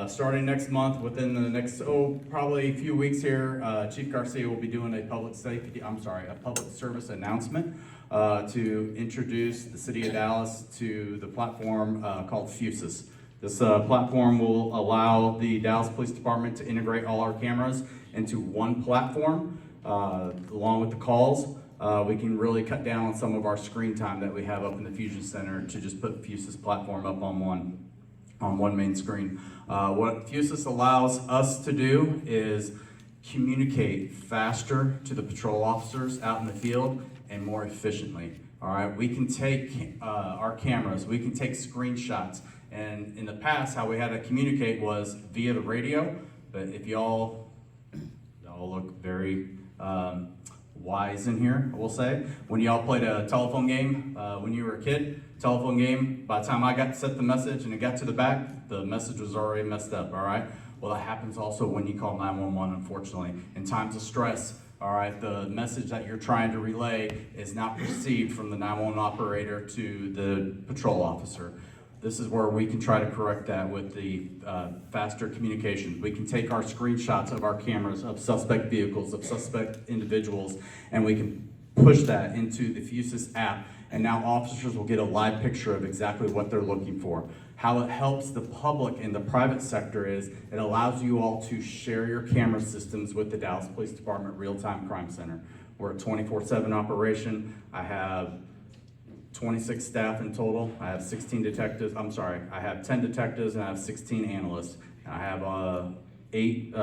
Starting next month, within the next, probably a few weeks here, Chief Garcia will be doing a public service announcement to introduce the city of Dallas to the platform called Fusus. This platform will allow the Dallas Police Department to integrate all our cameras into one platform, along with the calls. We can really cut down on some of our screen time that we have up in the Fusion Center to just put Fusus platform up on one main screen. What Fusus allows us to do is communicate faster to the patrol officers out in the field and more efficiently. All right, we can take our cameras, we can take screenshots, and in the past, how we had to communicate was via the radio. But if y'all look very wise in here, I will say, when y'all played a telephone game when you were a kid, telephone game, by the time I got to set the message and it got to the back, the message was already messed up, all right? Well, that happens also when you call 911, unfortunately. In times of stress, all right, the message that you're trying to relay is not received from the 911 operator to the patrol officer. This is where we can try to correct that with the faster communication. We can take our screenshots of our cameras of suspect vehicles, of suspect individuals, and we can push that into the Fusus app, and now officers will get a live picture of exactly what they're looking for. How it helps the public and the private sector is it allows you all to share your camera systems with the Dallas Police Department Real-Time Crime Center. We're a 24/7 operation. I have 26 staff in total. I have 16 detectives. I'm sorry, I have 10 detectives and I have 16 analysts. I have 8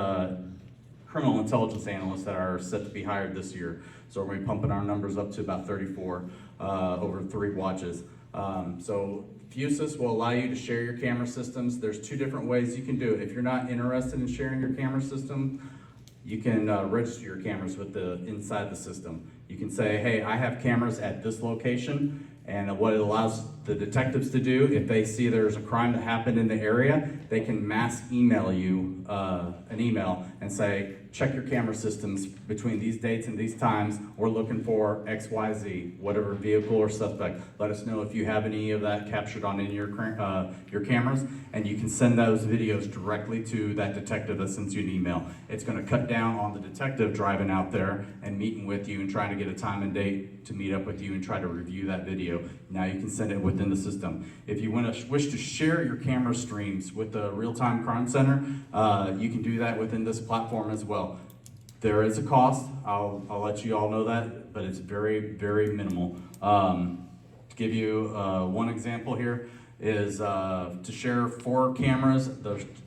criminal intelligence analysts that are set to be hired this year. So we're going to be pumping our numbers up to about 34 over 3 watches. So Fusus will allow you to share your camera systems. There's 2 different ways you can do it. If you're not interested in sharing your camera system, you can register your cameras with inside the system. You can say, hey, I have cameras at this location, and what it allows the detectives to do, if they see there's a crime that happened in the area, they can mass email you an email and say, check your camera systems between these dates and these times. We're looking for XYZ, whatever vehicle or suspect. Let us know if you have any of that captured on any of your cameras, and you can send those videos directly to that detective that sends you an email. It's going to cut down on the detective driving out there and meeting with you and trying to get a time and date to meet up with you and try to review that video. Now you can send it within the system. If you wish to share your camera streams with the Real-Time Crime Center, you can do that within this platform as well. There is a cost. I'll let you all know that, but it's very, very minimal. To give you one example here is to share 4 cameras,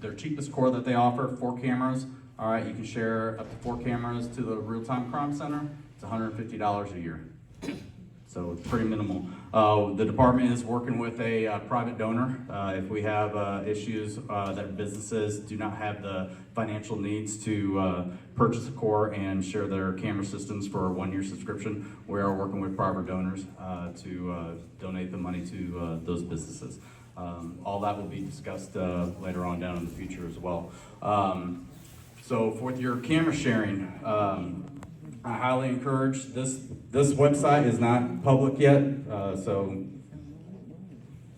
their cheapest core that they offer, 4 cameras. All right, you can share up to 4 cameras to the Real-Time Crime Center. It's $150 a year. So it's pretty minimal. The department is working with a private donor. If we have issues that businesses do not have the financial needs to purchase a core and share their camera systems for a 1-year subscription, we are working with private donors to donate the money to those businesses. All that will be discussed later on down in the future as well. So for your camera sharing, I highly encourage this. This website is not public yet, so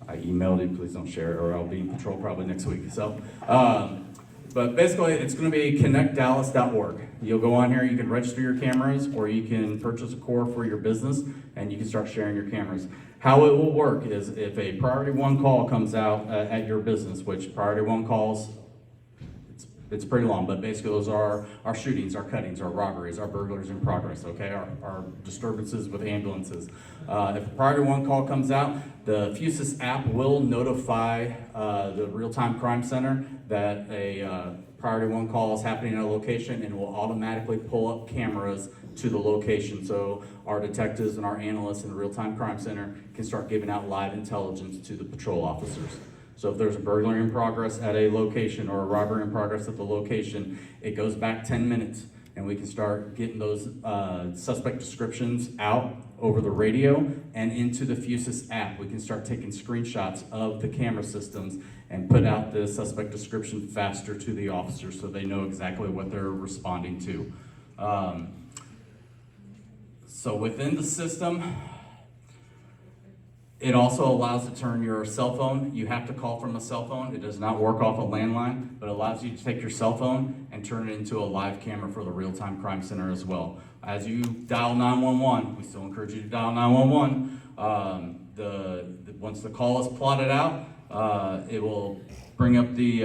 I emailed you. Please don't share it, or I'll be in patrol probably next week. So, but basically, it's going to be connectdallas.org. You'll go on here. You can register your cameras, or you can purchase a core for your business, and you can start sharing your cameras. How it will work is if a priority 1 call comes out at your business, which priority 1 calls. It's pretty long, but basically those are our shootings, our cuttings, our robberies, our burglaries in progress, okay, our disturbances with ambulances. If a priority 1 call comes out, the Fusus app will notify the Real-Time Crime Center that a priority 1 call is happening at a location, and will automatically pull up cameras to the location. So our detectives and our analysts in the Real-Time Crime Center can start giving out live intelligence to the patrol officers. So if there's a burglary in progress at a location or a robbery in progress at the location, it goes back 10 minutes, and we can start getting those suspect descriptions out over the radio and into the Fusus app. We can start taking screenshots of the camera systems and put out the suspect description faster to the officers so they know exactly what they're responding to. So within the system, it also allows to turn your cell phone. You have to call from a cell phone. It does not work off a landline, but it allows you to take your cell phone and turn it into a live camera for the Real-Time Crime Center as well. As you dial 911, we still encourage you to dial 911. Once the call is plotted out, It will bring up the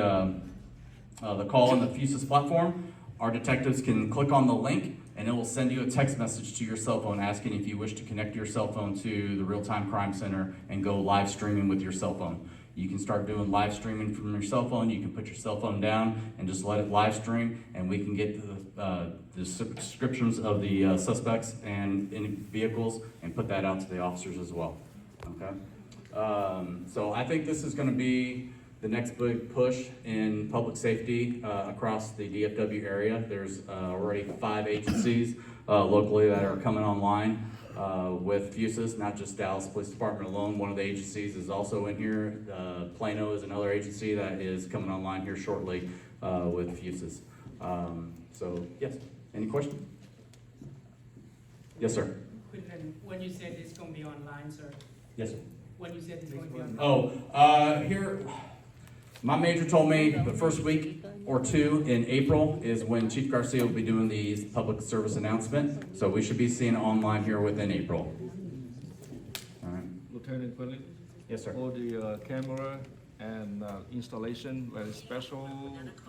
call on the Fusus platform. Our detectives can click on the link and it will send you a text message to your cell phone asking if you wish to connect your cell phone to the Real-Time Crime Center and go live streaming with your cell phone. You can start doing live streaming from your cell phone. You can put your cell phone down and just let it live stream, and we can get the descriptions of the suspects and any vehicles and put that out to the officers as well. Okay. So I think this is going to be the next big push in public safety across the DFW area. There's already 5 agencies locally that are coming online with Fusus, not just Dallas Police Department alone. One of the agencies is also in here. Plano is another agency that is coming online here shortly with Fusus. So yes, any questions? Yes, sir. When you said it's going to be online, sir? Yes, sir. When you said it's going to be online? Oh, here, my major told me the first week or two in April is when Chief Garcia will be doing the public service announcement. So we should be seeing it online here within April. All right. Lieutenant Phillip? Yes, sir. For the camera and installation, very special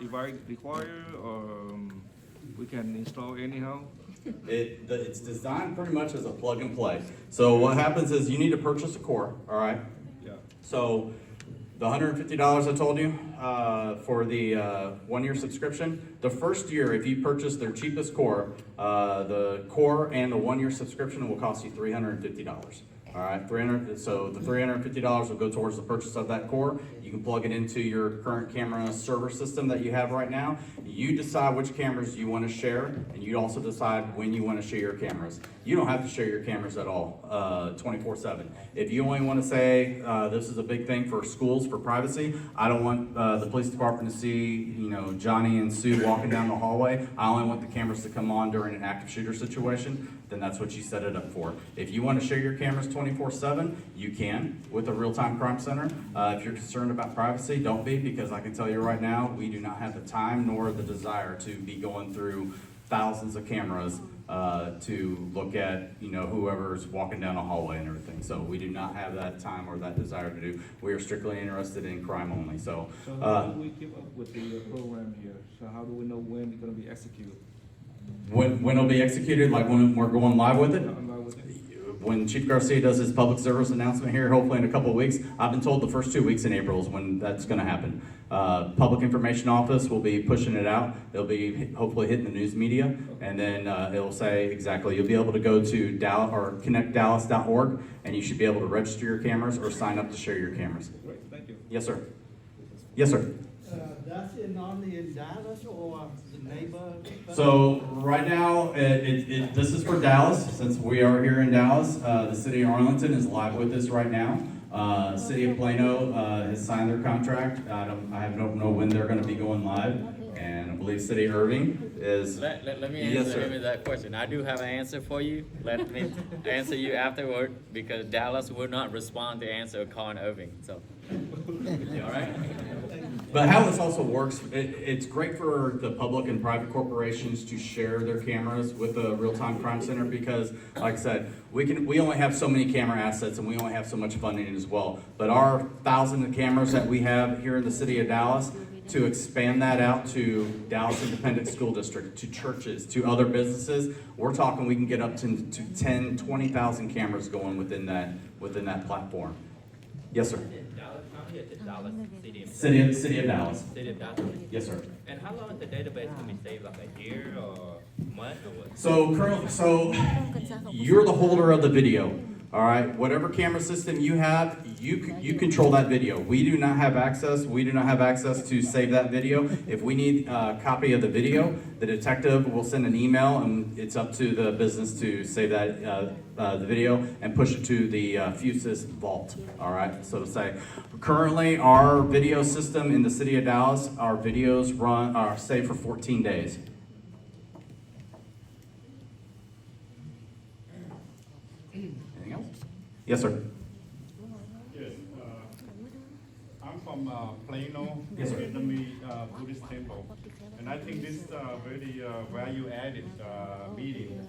device required, or we can install anyhow? It's designed pretty much as a plug and play. So what happens is you need to purchase a core, all right? Yeah. So the $150 I told you for the 1-year subscription, the first year, if you purchase their cheapest core, the core and the 1-year subscription will cost you $350. All right, so the $350 will go towards the purchase of that core. You can plug it into your current camera server system that you have right now. You decide which cameras you want to share, and you also decide when you want to share your cameras. You don't have to share your cameras at all, 24/7. If you only want to say, this is a big thing for schools for privacy, I don't want the police department to see, Johnny and Sue walking down the hallway. I only want the cameras to come on during an active shooter situation. Then that's what you set it up for. If you want to share your cameras 24/7, you can with a Real-Time Crime Center. If you're concerned about privacy, don't be, because I can tell you right now, we do not have the time nor the desire to be going through thousands of cameras to look at, whoever's walking down a hallway and everything. So we do not have that time or that desire to do. We are strictly interested in crime only. So how do we keep up with the program here? So how do we know when it's going to be executed? When it'll be executed, like when we're going live with it? When Chief Garcia does his public service announcement here, hopefully in a couple of weeks, I've been told the first 2 weeks in April is when that's going to happen. Public Information Office will be pushing it out. They'll be hopefully hitting the news media, and then it'll say exactly. You'll be able to go to Dallas or connectdallas.org, and you should be able to register your cameras or sign up to share your cameras. Great, thank you. Yes, sir. Yes, sir. That's only in Dallas or the neighbor? So right now, this is for Dallas, since we are here in Dallas. The city of Arlington is live with this right now. City of Plano has signed their contract. I don't know when they're going to be going live, and I believe City of Irving is. Let me Yes, answer sir. that question. I do have an answer for you. Let me answer you afterward, because Dallas will not respond to answer a call in Irving. So, all right. But how this also works, it's great for the public and private corporations to share their cameras with the Real-Time Crime Center, because, like I said, we only have so many camera assets and we only have so much funding as well. But our 1,000 cameras that we have here in the city of Dallas, to expand that out to Dallas Independent School District, to churches, to other businesses, we're talking we can get up to 10, 20,000 cameras going within that platform. Yes, sir. City of Dallas. City of Dallas. Yes, sir. And how long is the database going to be saved? Like a year or month or what? So you're the holder of the video. All right. Whatever camera system you have, you control that video. We do not have access. We do not have access to save that video. If we need a copy of the video, the detective will send an email, and it's up to the business to save that the video and push it to the Fusus vault. All right. So to say, currently our video system in the city of Dallas, our videos are saved for 14 days. Yes, sir. Yes, I'm from Plano, Yes, sir. Vietnamese Buddhist temple, and I think this is a very value-added meeting,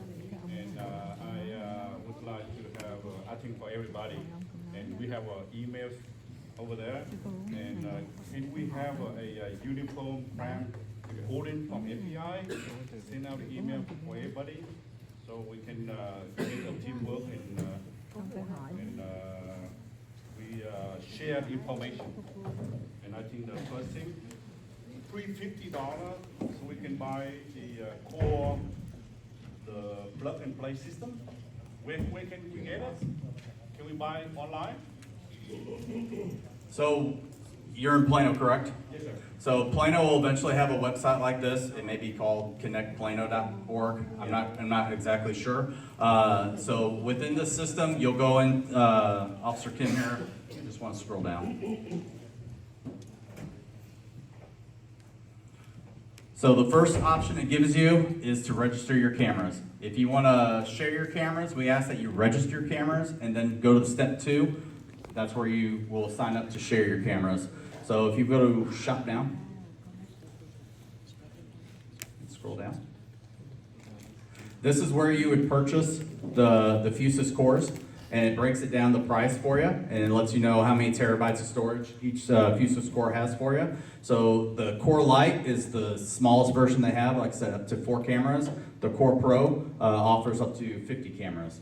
and I would like to have, I think for everybody, and we have emails over there. And if we have a uniform crime reporting from FBI, send out the email for everybody so we can get a teamwork and we share the information. And I think the first thing, $350 so we can buy the core, the plug and play system. Where can we get it? Can we buy it online? So you're in Plano, correct? Yes, sir. So Plano will eventually have a website like this. It may be called connectplano.org. I'm not exactly sure. So within the system, you'll go in, Officer Kim here, I just want to scroll down. So the first option it gives you is to register your cameras. If you want to share your cameras, we ask that you register your cameras and then go to step 2. That's where you will sign up to share your cameras. So if you go to shop now, scroll down. This is where you would purchase the Fusus cores, and it breaks it down the price for you, and it lets you know how many terabytes of storage each Fusus core has for you. So the Core Lite is the smallest version they have, like I said, up to 4 cameras. The Core Pro offers up to 50 cameras,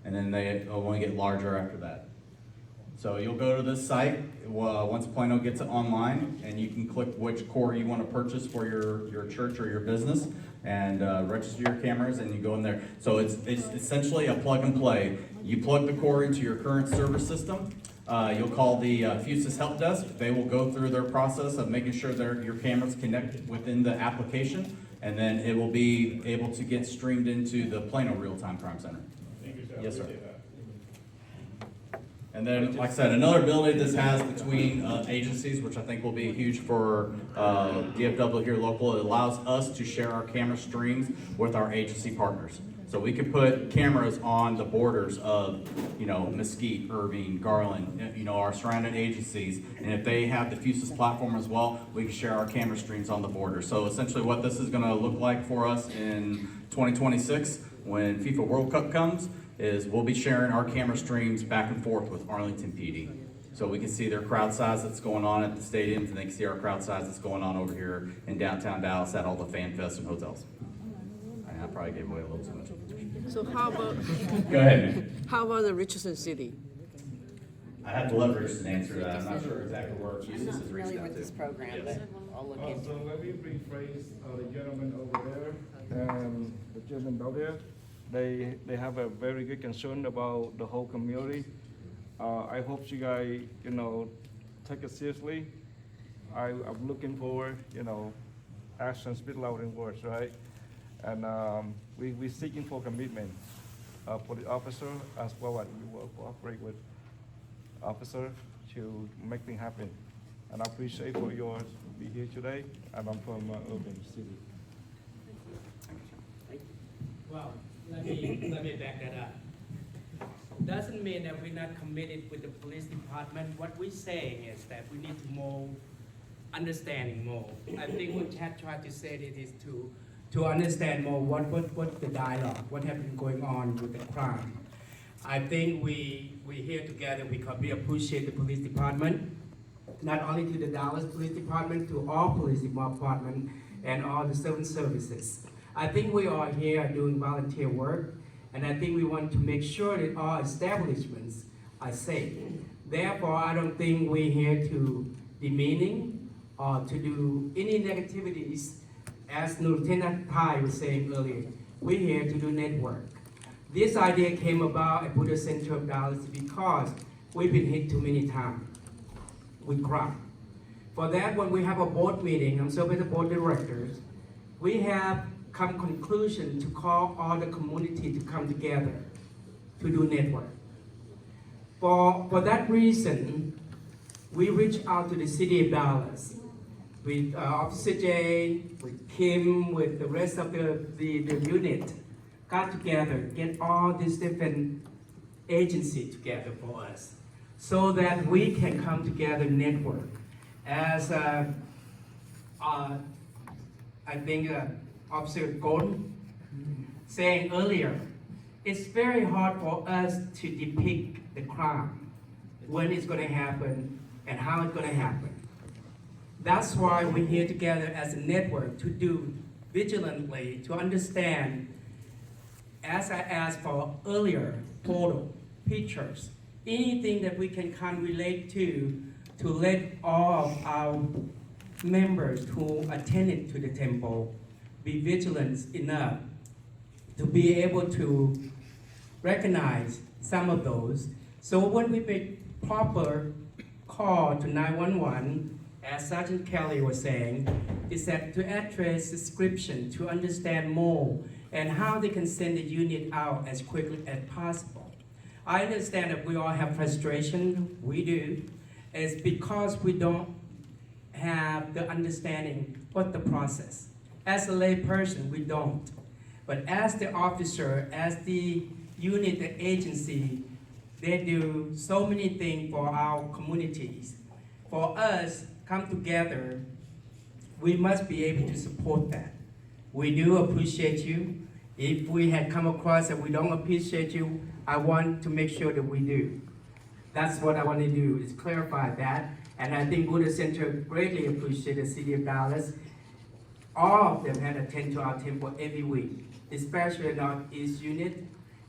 and then they only get larger after that. So you'll go to this site once Plano gets it online, and you can click which core you want to purchase for your church or your business, and register your cameras, and you go in there. So it's essentially a plug and play. You plug the core into your current server system. You'll call the Fusus help desk. They will go through their process of making sure your cameras connect within the application, and then it will be able to get streamed into the Plano Real-Time Crime Center. Thank you, sir. Yes, sir. And then, like I said, another ability this has between agencies, which I think will be huge for DFW here local, it allows us to share our camera streams with our agency partners. So we can put cameras on the borders of, Mesquite, Irving, Garland, our surrounding agencies. And if they have the Fusus platform as well, we can share our camera streams on the border. So essentially what this is going to look like for us in 2026 when FIFA World Cup comes is we'll be sharing our camera streams back and forth with Arlington PD. So we can see their crowd size that's going on at the stadiums, and they can see our crowd size that's going on over here in downtown Dallas at all the fan fests and hotels. I probably gave away a little too much. So how about? Go ahead, man. How about the Richardson City? I have to let Richardson answer that. I'm not sure exactly where I'm Fusus not is reached familiar out with this to. program, but I'll look into So it. let me rephrase the gentleman over there and the gentleman down there. They have a very good concern about the whole community. I hope you guys, take it seriously. I'm looking for, actions speak louder than words, right? And we're seeking for commitment for the officer as well as we will cooperate with officer to make things happen. And I appreciate for yours to be here today. And I'm from Urban City. Well, let me back that up. Doesn't mean that we're not committed with the police department. What we're saying is that we need more understanding more. I think what Chad tried to say it is to understand more what the dialogue, what has been going on with the crime. I think we're here together because we appreciate the police department, not only to the Dallas Police Department, to all police department and all the services. I think we are here doing volunteer work, and I think we want to make sure that all establishments are safe. Therefore, I don't think we're here to demeaning or to do any negativities. As Lieutenant Tai was saying earlier, we're here to do network. This idea came about at Buddhist Center of Dallas because we've been hit too many times with crime. For that, when we have a board meeting, I'm serving the board directors, we have come conclusion to call all the community to come together to do network. For that reason, we reached out to the city of Dallas with Officer Jane, with Kim, with the rest of the unit, got together, get all these different agencies together for us so that we can come together network. As I think Officer Gordon saying earlier, it's very hard for us to depict the crime, when it's going to happen, and how it's gonna happen. That's why we're here together as a network to do vigilantly, to understand, as I asked for earlier, photo, pictures, anything that we can relate to let all of our members who attended to the temple be vigilant enough to be able to recognize some of those. So when we make proper call to 911, as Sergeant Kelly was saying, is that to address description, to understand more, and how they can send the unit out as quickly as possible. I understand that we all have frustration, we do. It's because we don't have the understanding what the process. As a lay person, we don't. But as the officer, as the unit, the agency, they do so many things for our communities. For us, come together, we must be able to support that. We do appreciate you. If we had come across that we don't appreciate you, I want to make sure that we do. That's what I want to do, is clarify that. And I think Buddhist Center greatly appreciate the City of Dallas. All of them had attend to our temple every week, especially the Northeast unit.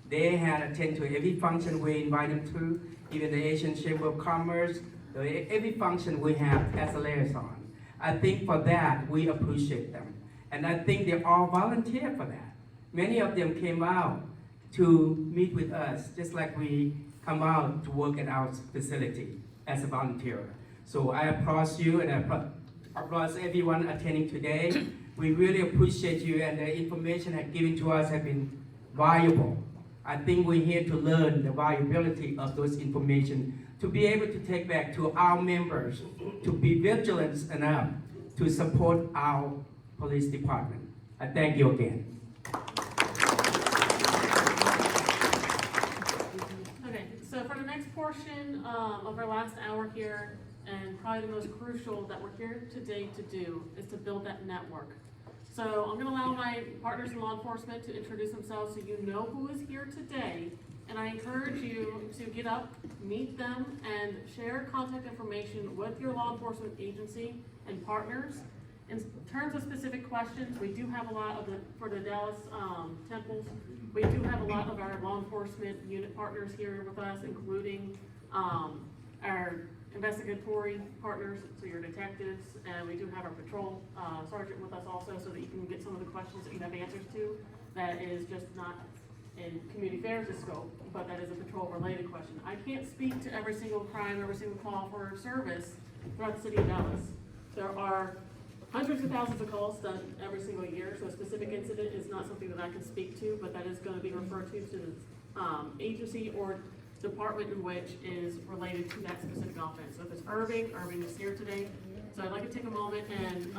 They had attend to every function we invite them to, even the Asian Chamber of Commerce, every function we have as a liaison. I think for that, we appreciate them. And I think they all volunteer for that. Many of them came out to meet with us, just like we come out to work at our facility as a volunteer. So I applaud you and I applaud everyone attending today. We really appreciate you, and the information that given to us have been valuable. I think we're here to learn the valuability of those information, to be able to take back to our members, to be vigilant enough to support our police department. I thank you again. Okay, so for the next portion of our last hour here, and probably the most crucial that we're here today to do, is to build that network. So I'm gonna allow my partners in law enforcement to introduce themselves so you know who is here today. And I encourage you to get up, meet them, and share contact information with your law enforcement agency and partners. In terms of specific questions, we do have a lot of for the Dallas temples, we do have a lot of our law enforcement unit partners here with us, including our investigatory partners, so your detectives, and we do have our patrol sergeant with us also, so that you can get some of the questions that you have answers to. That is just not in community affairs scope, but that is a patrol related question. I can't speak to every single crime, every single call for service throughout the city of Dallas. There are hundreds of thousands of calls done every single year, so a specific incident is not something that I can speak to, but that is going to be referred to the agency or department in which is related to that specific offense. So if it's Irving is here today. So I'd like to take a moment and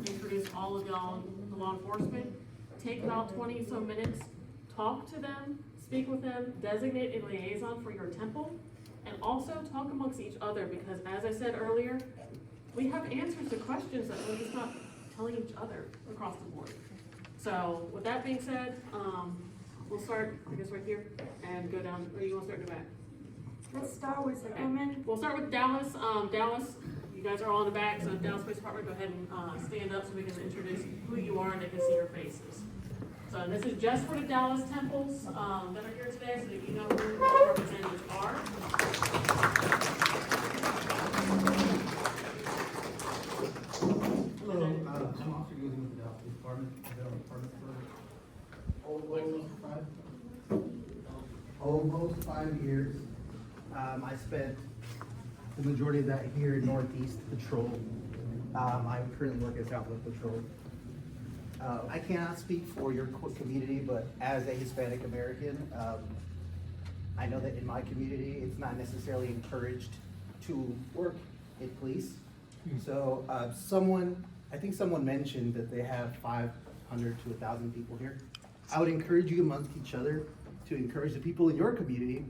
introduce all of y'all, the law enforcement. Take about 20 some minutes, talk to them, speak with them, designate a liaison for your temple, and also talk amongst each other, because as I said earlier, we have answers to questions that we're just not telling each other across the board. So with that being said, we'll start, I guess, right here and go down, or you want to start in the back? Let's start with the women. We'll start with Dallas. Dallas, you guys are all in the back, so Dallas Police Department, go ahead and stand up so we can introduce who you are and they can see your faces. So this is just for the Dallas temples that are here today, so that you know who the representatives are. Hello, I'm Officer Using with the Dallas Police Department. I've been on the department for almost 5 years. I spent the majority of that here in Northeast Patrol. I currently work at Southwest Patrol. I cannot speak for your community, but as a Hispanic American, I know that in my community, it's not necessarily encouraged to work in police. So I think someone mentioned that they have 500 to 1,000 people here. I would encourage you amongst each other to encourage the people in your community,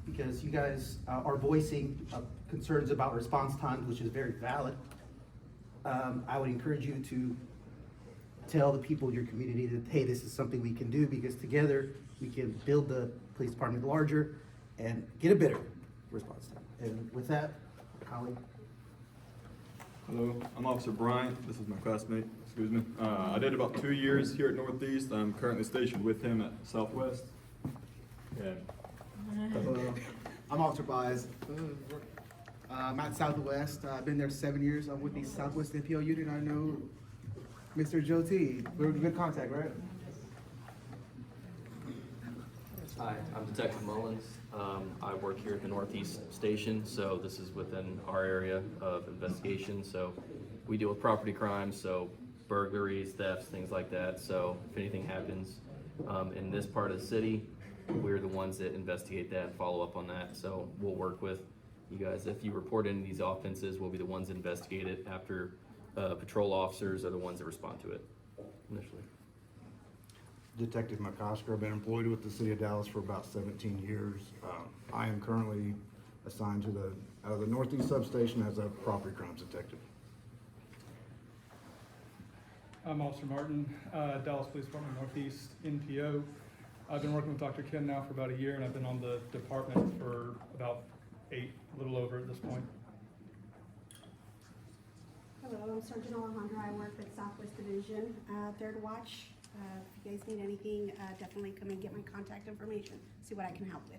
because you guys are voicing concerns about response times, which is very valid. I would encourage you to tell the people in your community that, hey, this is something we can do, because together we can build the police department larger and get a better response time. And with that, Holly. Hello, I'm Officer Bryant. This is my classmate. Excuse me. I did about 2 years here at Northeast. I'm currently stationed with him at Southwest. Hello, I'm Officer Baez. I'm at Southwest. I've been there 7 years. I'm with the Southwest NPO unit. I know Mr. Joe T. We're in good contact, right? Hi, I'm Detective Mullins. I work here at the Northeast Station, so this is within our area of investigation. So we deal with property crimes, so burglaries, thefts, things like that. So if anything happens in this part of the city, we're the ones that investigate that and follow up on that. So we'll work with you guys. If you report any of these offenses, we'll be the ones that investigate it after patrol officers are the ones that respond to it initially. Detective McCosker. I've been employed with the City of Dallas for about 17 years. I am currently assigned to the Northeast Substation as a property crimes detective. I'm Officer Martin, Dallas Police Department Northeast NPO. I've been working with Dr. Ken now for about a year, and I've been on the department for about 8, a little over at this point. Hello, I'm Sergeant Alejandra. I work with Southwest Division, Third Watch. If you guys need anything, definitely come and get my contact information, see what I can help with.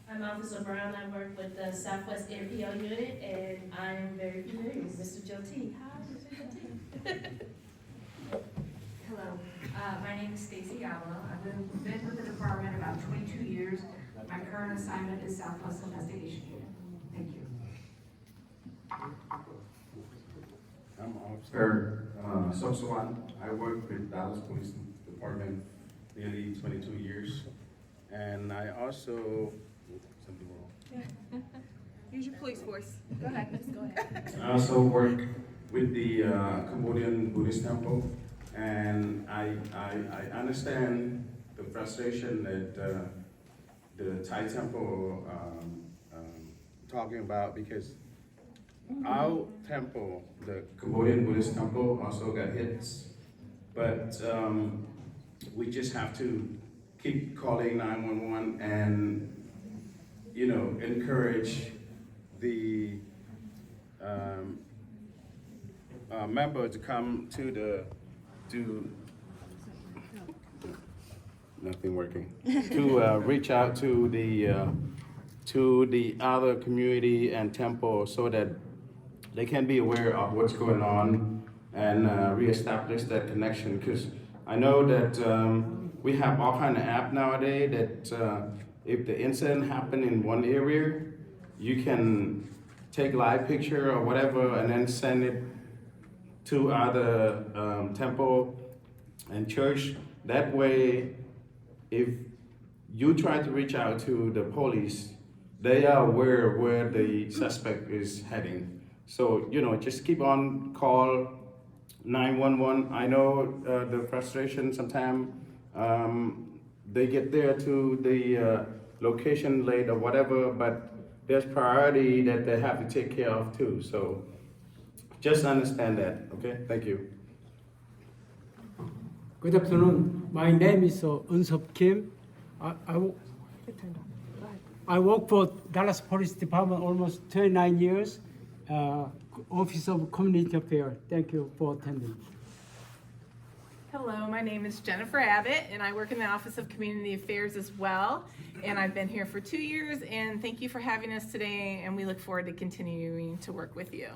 I'm Officer Brown. I work with the Southwest NPO unit, and I am very familiar with Mr. Joe T. Hi, Mr. Joe T. Hello, my name is Stacy Avila. I've been with the department about 22 years. My current assignment is Southwest Investigation Unit. Thank you. I'm Officer Soksawan. I work with Dallas Police Department nearly 22 years. And I also, something wrong. Use your police voice. Go ahead, just go ahead. I also work with the Cambodian Buddhist temple. And I understand the frustration that the Thai temple talking about, because our temple, the Cambodian Buddhist temple, also got hits, but we just have to keep calling 911 and, you know, encourage the member to come to nothing working, to reach out to the other community and temple so that they can be aware of what's going on and reestablish that connection. Because I know that we have all kind of app nowadays that if the incident happened in one area, you can take live picture or whatever and then send it to other temple and church. That way, if you try to reach out to the police, they are aware of where the suspect is heading. So, you know, just keep on call 911. I know the frustration sometimes they get there to the location late or whatever, but there's priority that they have to take care of too. So just understand that, okay? Thank you. Good afternoon. My name is Unsop Kim. I work for Dallas Police Department almost 29 years, Office of Community Affairs. Thank you for attending. Hello, my name is Jennifer Abbott, and I work in the Office of Community Affairs as well. And I've been here for 2 years, and thank you for having us today, and we look forward to continuing to work with you.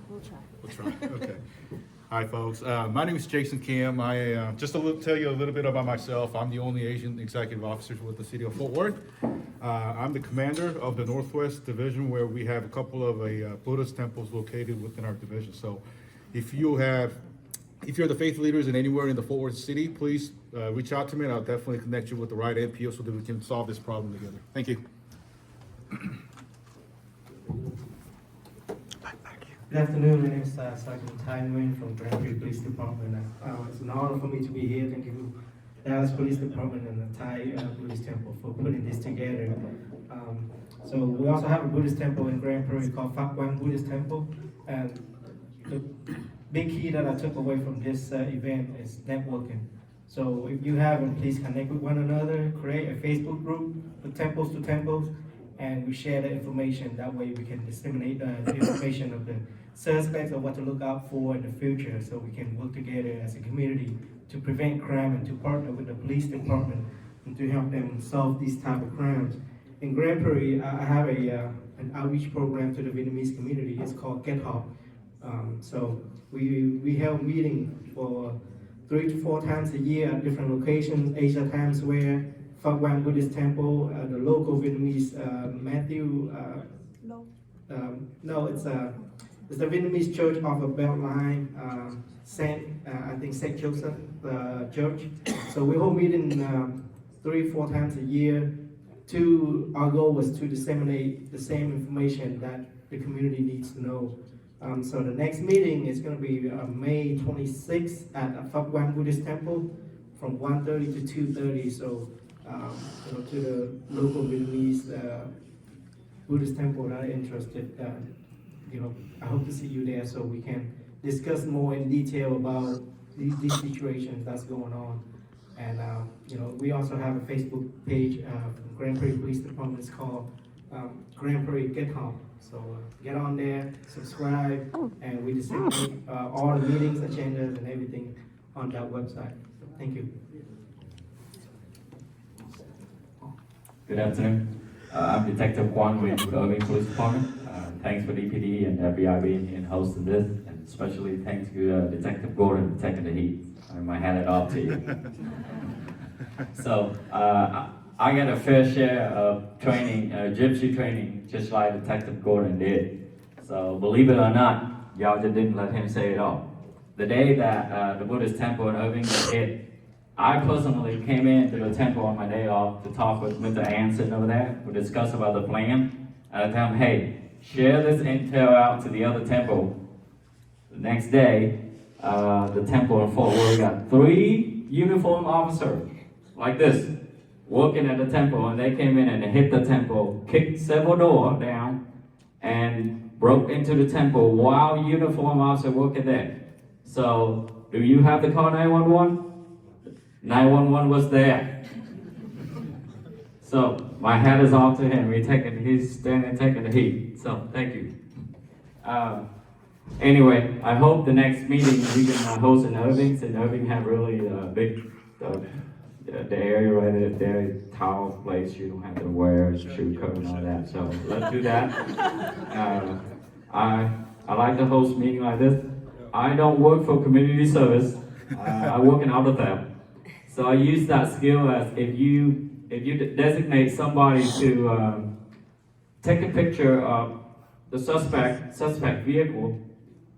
We'll try. Okay. Hi, folks. My name is Jason Kim. I just tell you a little bit about myself. I'm the only Asian executive officer with the city of Fort Worth. I'm the commander of the Northwest Division, where we have a couple of Buddhist temples located within our division. So, if you're the faith leaders in anywhere in the Fort Worth city, please reach out to me, and I'll definitely connect you with the right NPO so that we can solve this problem together. Thank you. Good afternoon, my name is Sergeant Tai Nguyen from Grand Prix Police Department. It's an honor for me to be here. Thank you, Dallas Police Department and the Thai Buddhist Temple for putting this together. So we also have a Buddhist temple in Grand Prairie called Phak Wan Buddhist Temple. And the big key that I took away from this event is networking. So if you haven't, please connect with one another, create a Facebook group with Temples to Temples, and we share the information. That way we can disseminate the information of the suspects of what to look out for in the future, so we can work together as a community to prevent crime and to partner with the police department and to help them solve these type of crimes. In Grand Prairie, I have an outreach program to the Vietnamese community. It's called Get Hop. So we held meeting for 3 to 4 times a year at different locations: Asia Times Square, Phat Quang Buddhist Temple, the local Vietnamese Matthew. No, it's the Vietnamese Church of a Beltline, I think Saint Joseph Church. So we hold meeting 3 or 4 times a year. Our goal was to disseminate the same information that the community needs to know. So the next meeting is going to be May 26th at Phat Quang Buddhist Temple from 1:30 to 2:30. So to the local Vietnamese Buddhist temple that are interested, I hope to see you there so we can discuss more in detail about these situations that's going on. And we also have a Facebook page from Grand Prairie Police Department. It's called Grand Prairie Get Home. So get on there, subscribe, and we disseminate all the meetings, agendas, and everything on that website. So thank you. Good afternoon. I'm Detective Quan with Irving Police Department. Thanks for DPD and FBI being in hosting this, and especially thanks to Detective Gordon for taking the heat. I hand it off to you. So I got a fair share of training, GYPSY training, just like Detective Gordon did. So believe it or not, y'all just didn't let him say it all. The day that the Buddhist temple in Irving got hit, I personally came into the temple on my day off to talk with Mr. Ann sitting over there. We discussed about the plan. And I tell him, hey, share this intel out to the other temple. The next day, the temple in Fort Worth got 3 uniformed officers like this working at the temple, and they came in and hit the temple, kicked several doors down, and broke into the temple while uniformed officers working there. So, do you have the call 911? 911 was there. So, my hat is off to him. He's standing taking the heat. So, thank you. Anyway, I hope the next meeting we can host in Irving, since Irving have really big, the area right there, towel place, you don't have to wear a shoe cover and all that. So, let's do that. I like to host meeting like this. I don't work for community service. I work in outer theft. So I use that skill as if you designate somebody to take a picture of the suspect vehicle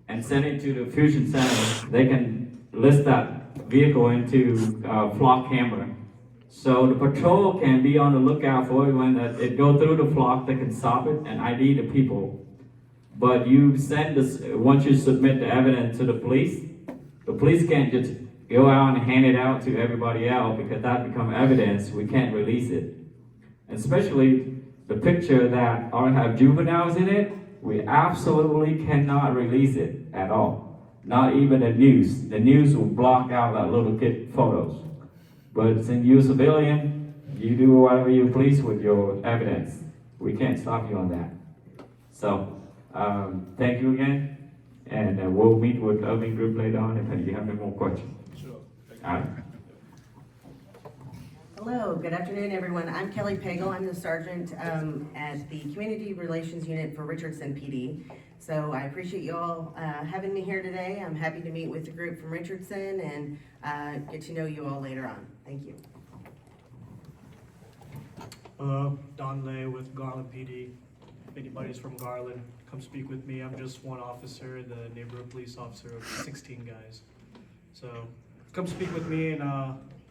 and send it to the fusion center, they can list that vehicle into flock camera. So the patrol can be on the lookout for it when it go through the flock, they can stop it and ID the people. But you send this, once you submit the evidence to the police can't just go out and hand it out to everybody else because that becomes evidence, we can't release it. And especially the picture that have juveniles in it, we absolutely cannot release it at all. Not even the news. The news will block out that little kid photos. But since you're a civilian, you do whatever you please with your evidence. We can't stop you on that. So, thank you again. And we'll meet with Irving Group later on if you have any more questions. Sure. All right. Hello, good afternoon, everyone. I'm Kelly Pagel. I'm the sergeant at the Community Relations Unit for Richardson PD. So I appreciate you all having me here today. I'm happy to meet with the group from Richardson and get to know you all later on. Thank you. Hello, Don Lay with Garland PD. If anybody's from Garland, come speak with me. I'm just one officer, the neighborhood police officer of 16 guys. So come speak with me and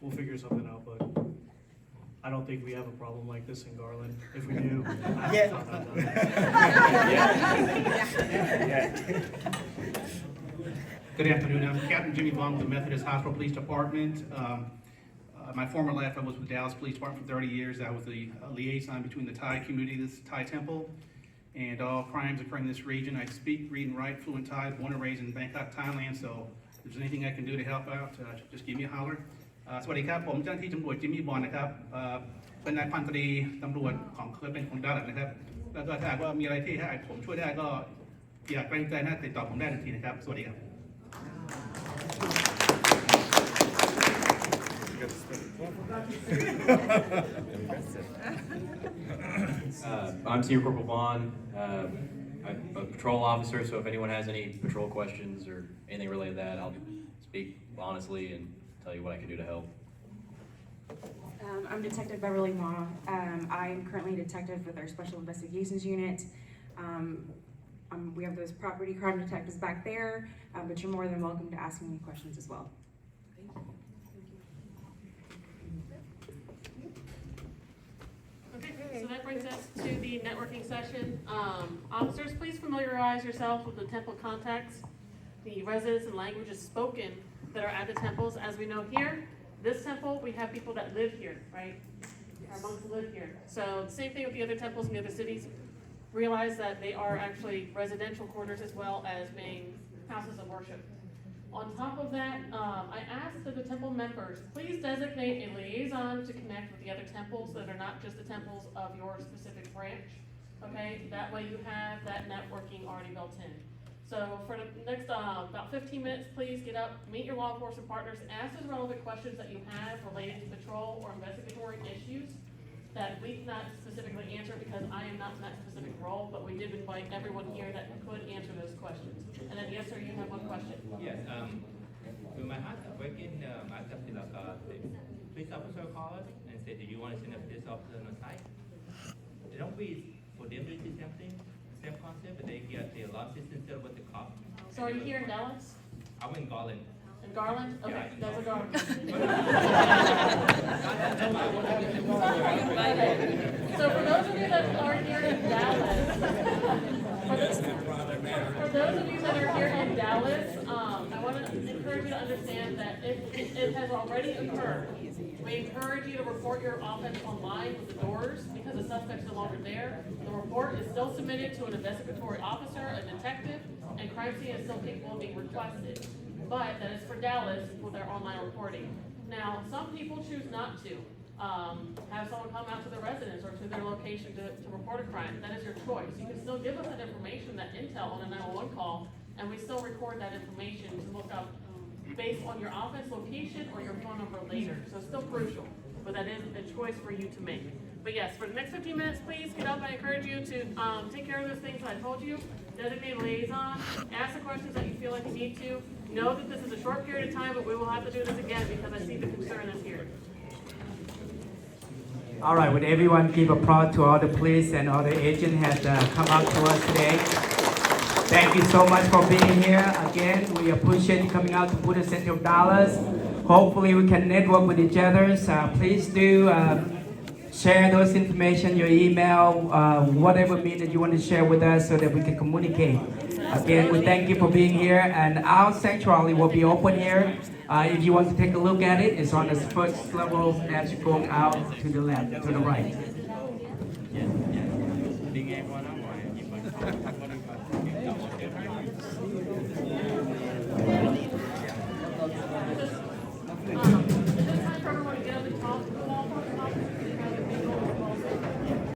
we'll figure something out, but I don't think we have a problem like this in Garland. If we do, I have to find out. Good afternoon. I'm Captain Jimmy Vaughn with the Methodist Hospital Police Department. My former life, I was with Dallas Police Department for 30 years. I was the liaison between the Thai community, this Thai temple, and all crimes occurring in this region. I speak, read, and write fluent Thai, born and raised in Bangkok, Thailand. So if there's anything I can do to help out, just give me a holler. สวัสดีครับผมเจ้าหน้าที่ตำรวจจิมมี่บอลนะครับเป็นนายพันตรีตำรวจของเคยเป็นของดัลลัสนะครับแล้วก็ถ้าหากว่ามีอะไรที่ถ้าผมช่วยได้ก็อย่าเกรงใจนะติดต่อผมได้ทันทีนะครับสวัสดีครับ I'm Senior Corporal Vaughn. I'm a patrol officer, so if anyone has any patrol questions or anything related to that, I'll speak honestly and tell you what I can do to help. I'm Detective Beverly Ma. I'm currently a detective with our Special Investigations Unit. We have those property crime detectives back there, but you're more than welcome to ask me any questions as well. Okay, so that brings us to the networking session. Officers, please familiarize yourself with the temple context, the residents and languages spoken that are at the temples. As we know here, this temple, we have people that live here, right? Our monks live here. So the same thing with the other temples in the other cities. Realize that they are actually residential quarters as well as being houses of worship. On top of that, I asked that the temple members please designate a liaison to connect with the other temples that are not just the temples of your specific branch. Okay, that way you have that networking already built in. So for the next about 15 minutes, please get up, meet your law enforcement partners, ask those relevant questions that you have related to patrol or investigatory issues that we cannot specifically answer because I am not in that specific role, but we did invite everyone here that could answer those questions. And then, yes, sir, you have one question. Yes. We might have to break in. I have to the police officer call us and say, "Do you want to send a police officer on the site?" Don't we for them to do something, same concept, but they get the alarm system instead of with the cop. So are you here in Dallas? I'm in Garland. In Garland? Okay, Yeah, that's a Garland. So for those of you that are here in Dallas, for those of you that are here in Dallas, I want to encourage you to understand that if it has already occurred, we encourage you to report your offense online with the doors because the suspect's no longer there. The report is still submitted to an investigatory officer, a detective, and crime scene is still capable of being requested. But that is for Dallas with their online reporting. Now, some people choose not to have someone come out to their residence or to their location to report a crime. That is your choice. You can still give us that information, that intel on a 911 call, and we still record that information to look up based on your office location or your phone number later. So it's still crucial, but that is a choice for you to make. But yes, for the next 15 minutes, please get up. I encourage you to take care of those things that I told you. Designate a liaison. Ask the questions that you feel like you need to. Know that this is a short period of time, but we will have to do this again because I see the concern is here. All right, would everyone give applause to all the police and all the agents that come out to us today? Thank you so much for being here. Again, we appreciate you coming out to Buddhist City of Dallas. Hopefully we can network with each other. So please do share those information, your email, whatever means that you want to share with us so that we can communicate. Again, we thank you for being here, and our sanctuary will be open here. If you want to take a look at it, it's on the first level as you're going out to the left, to the right.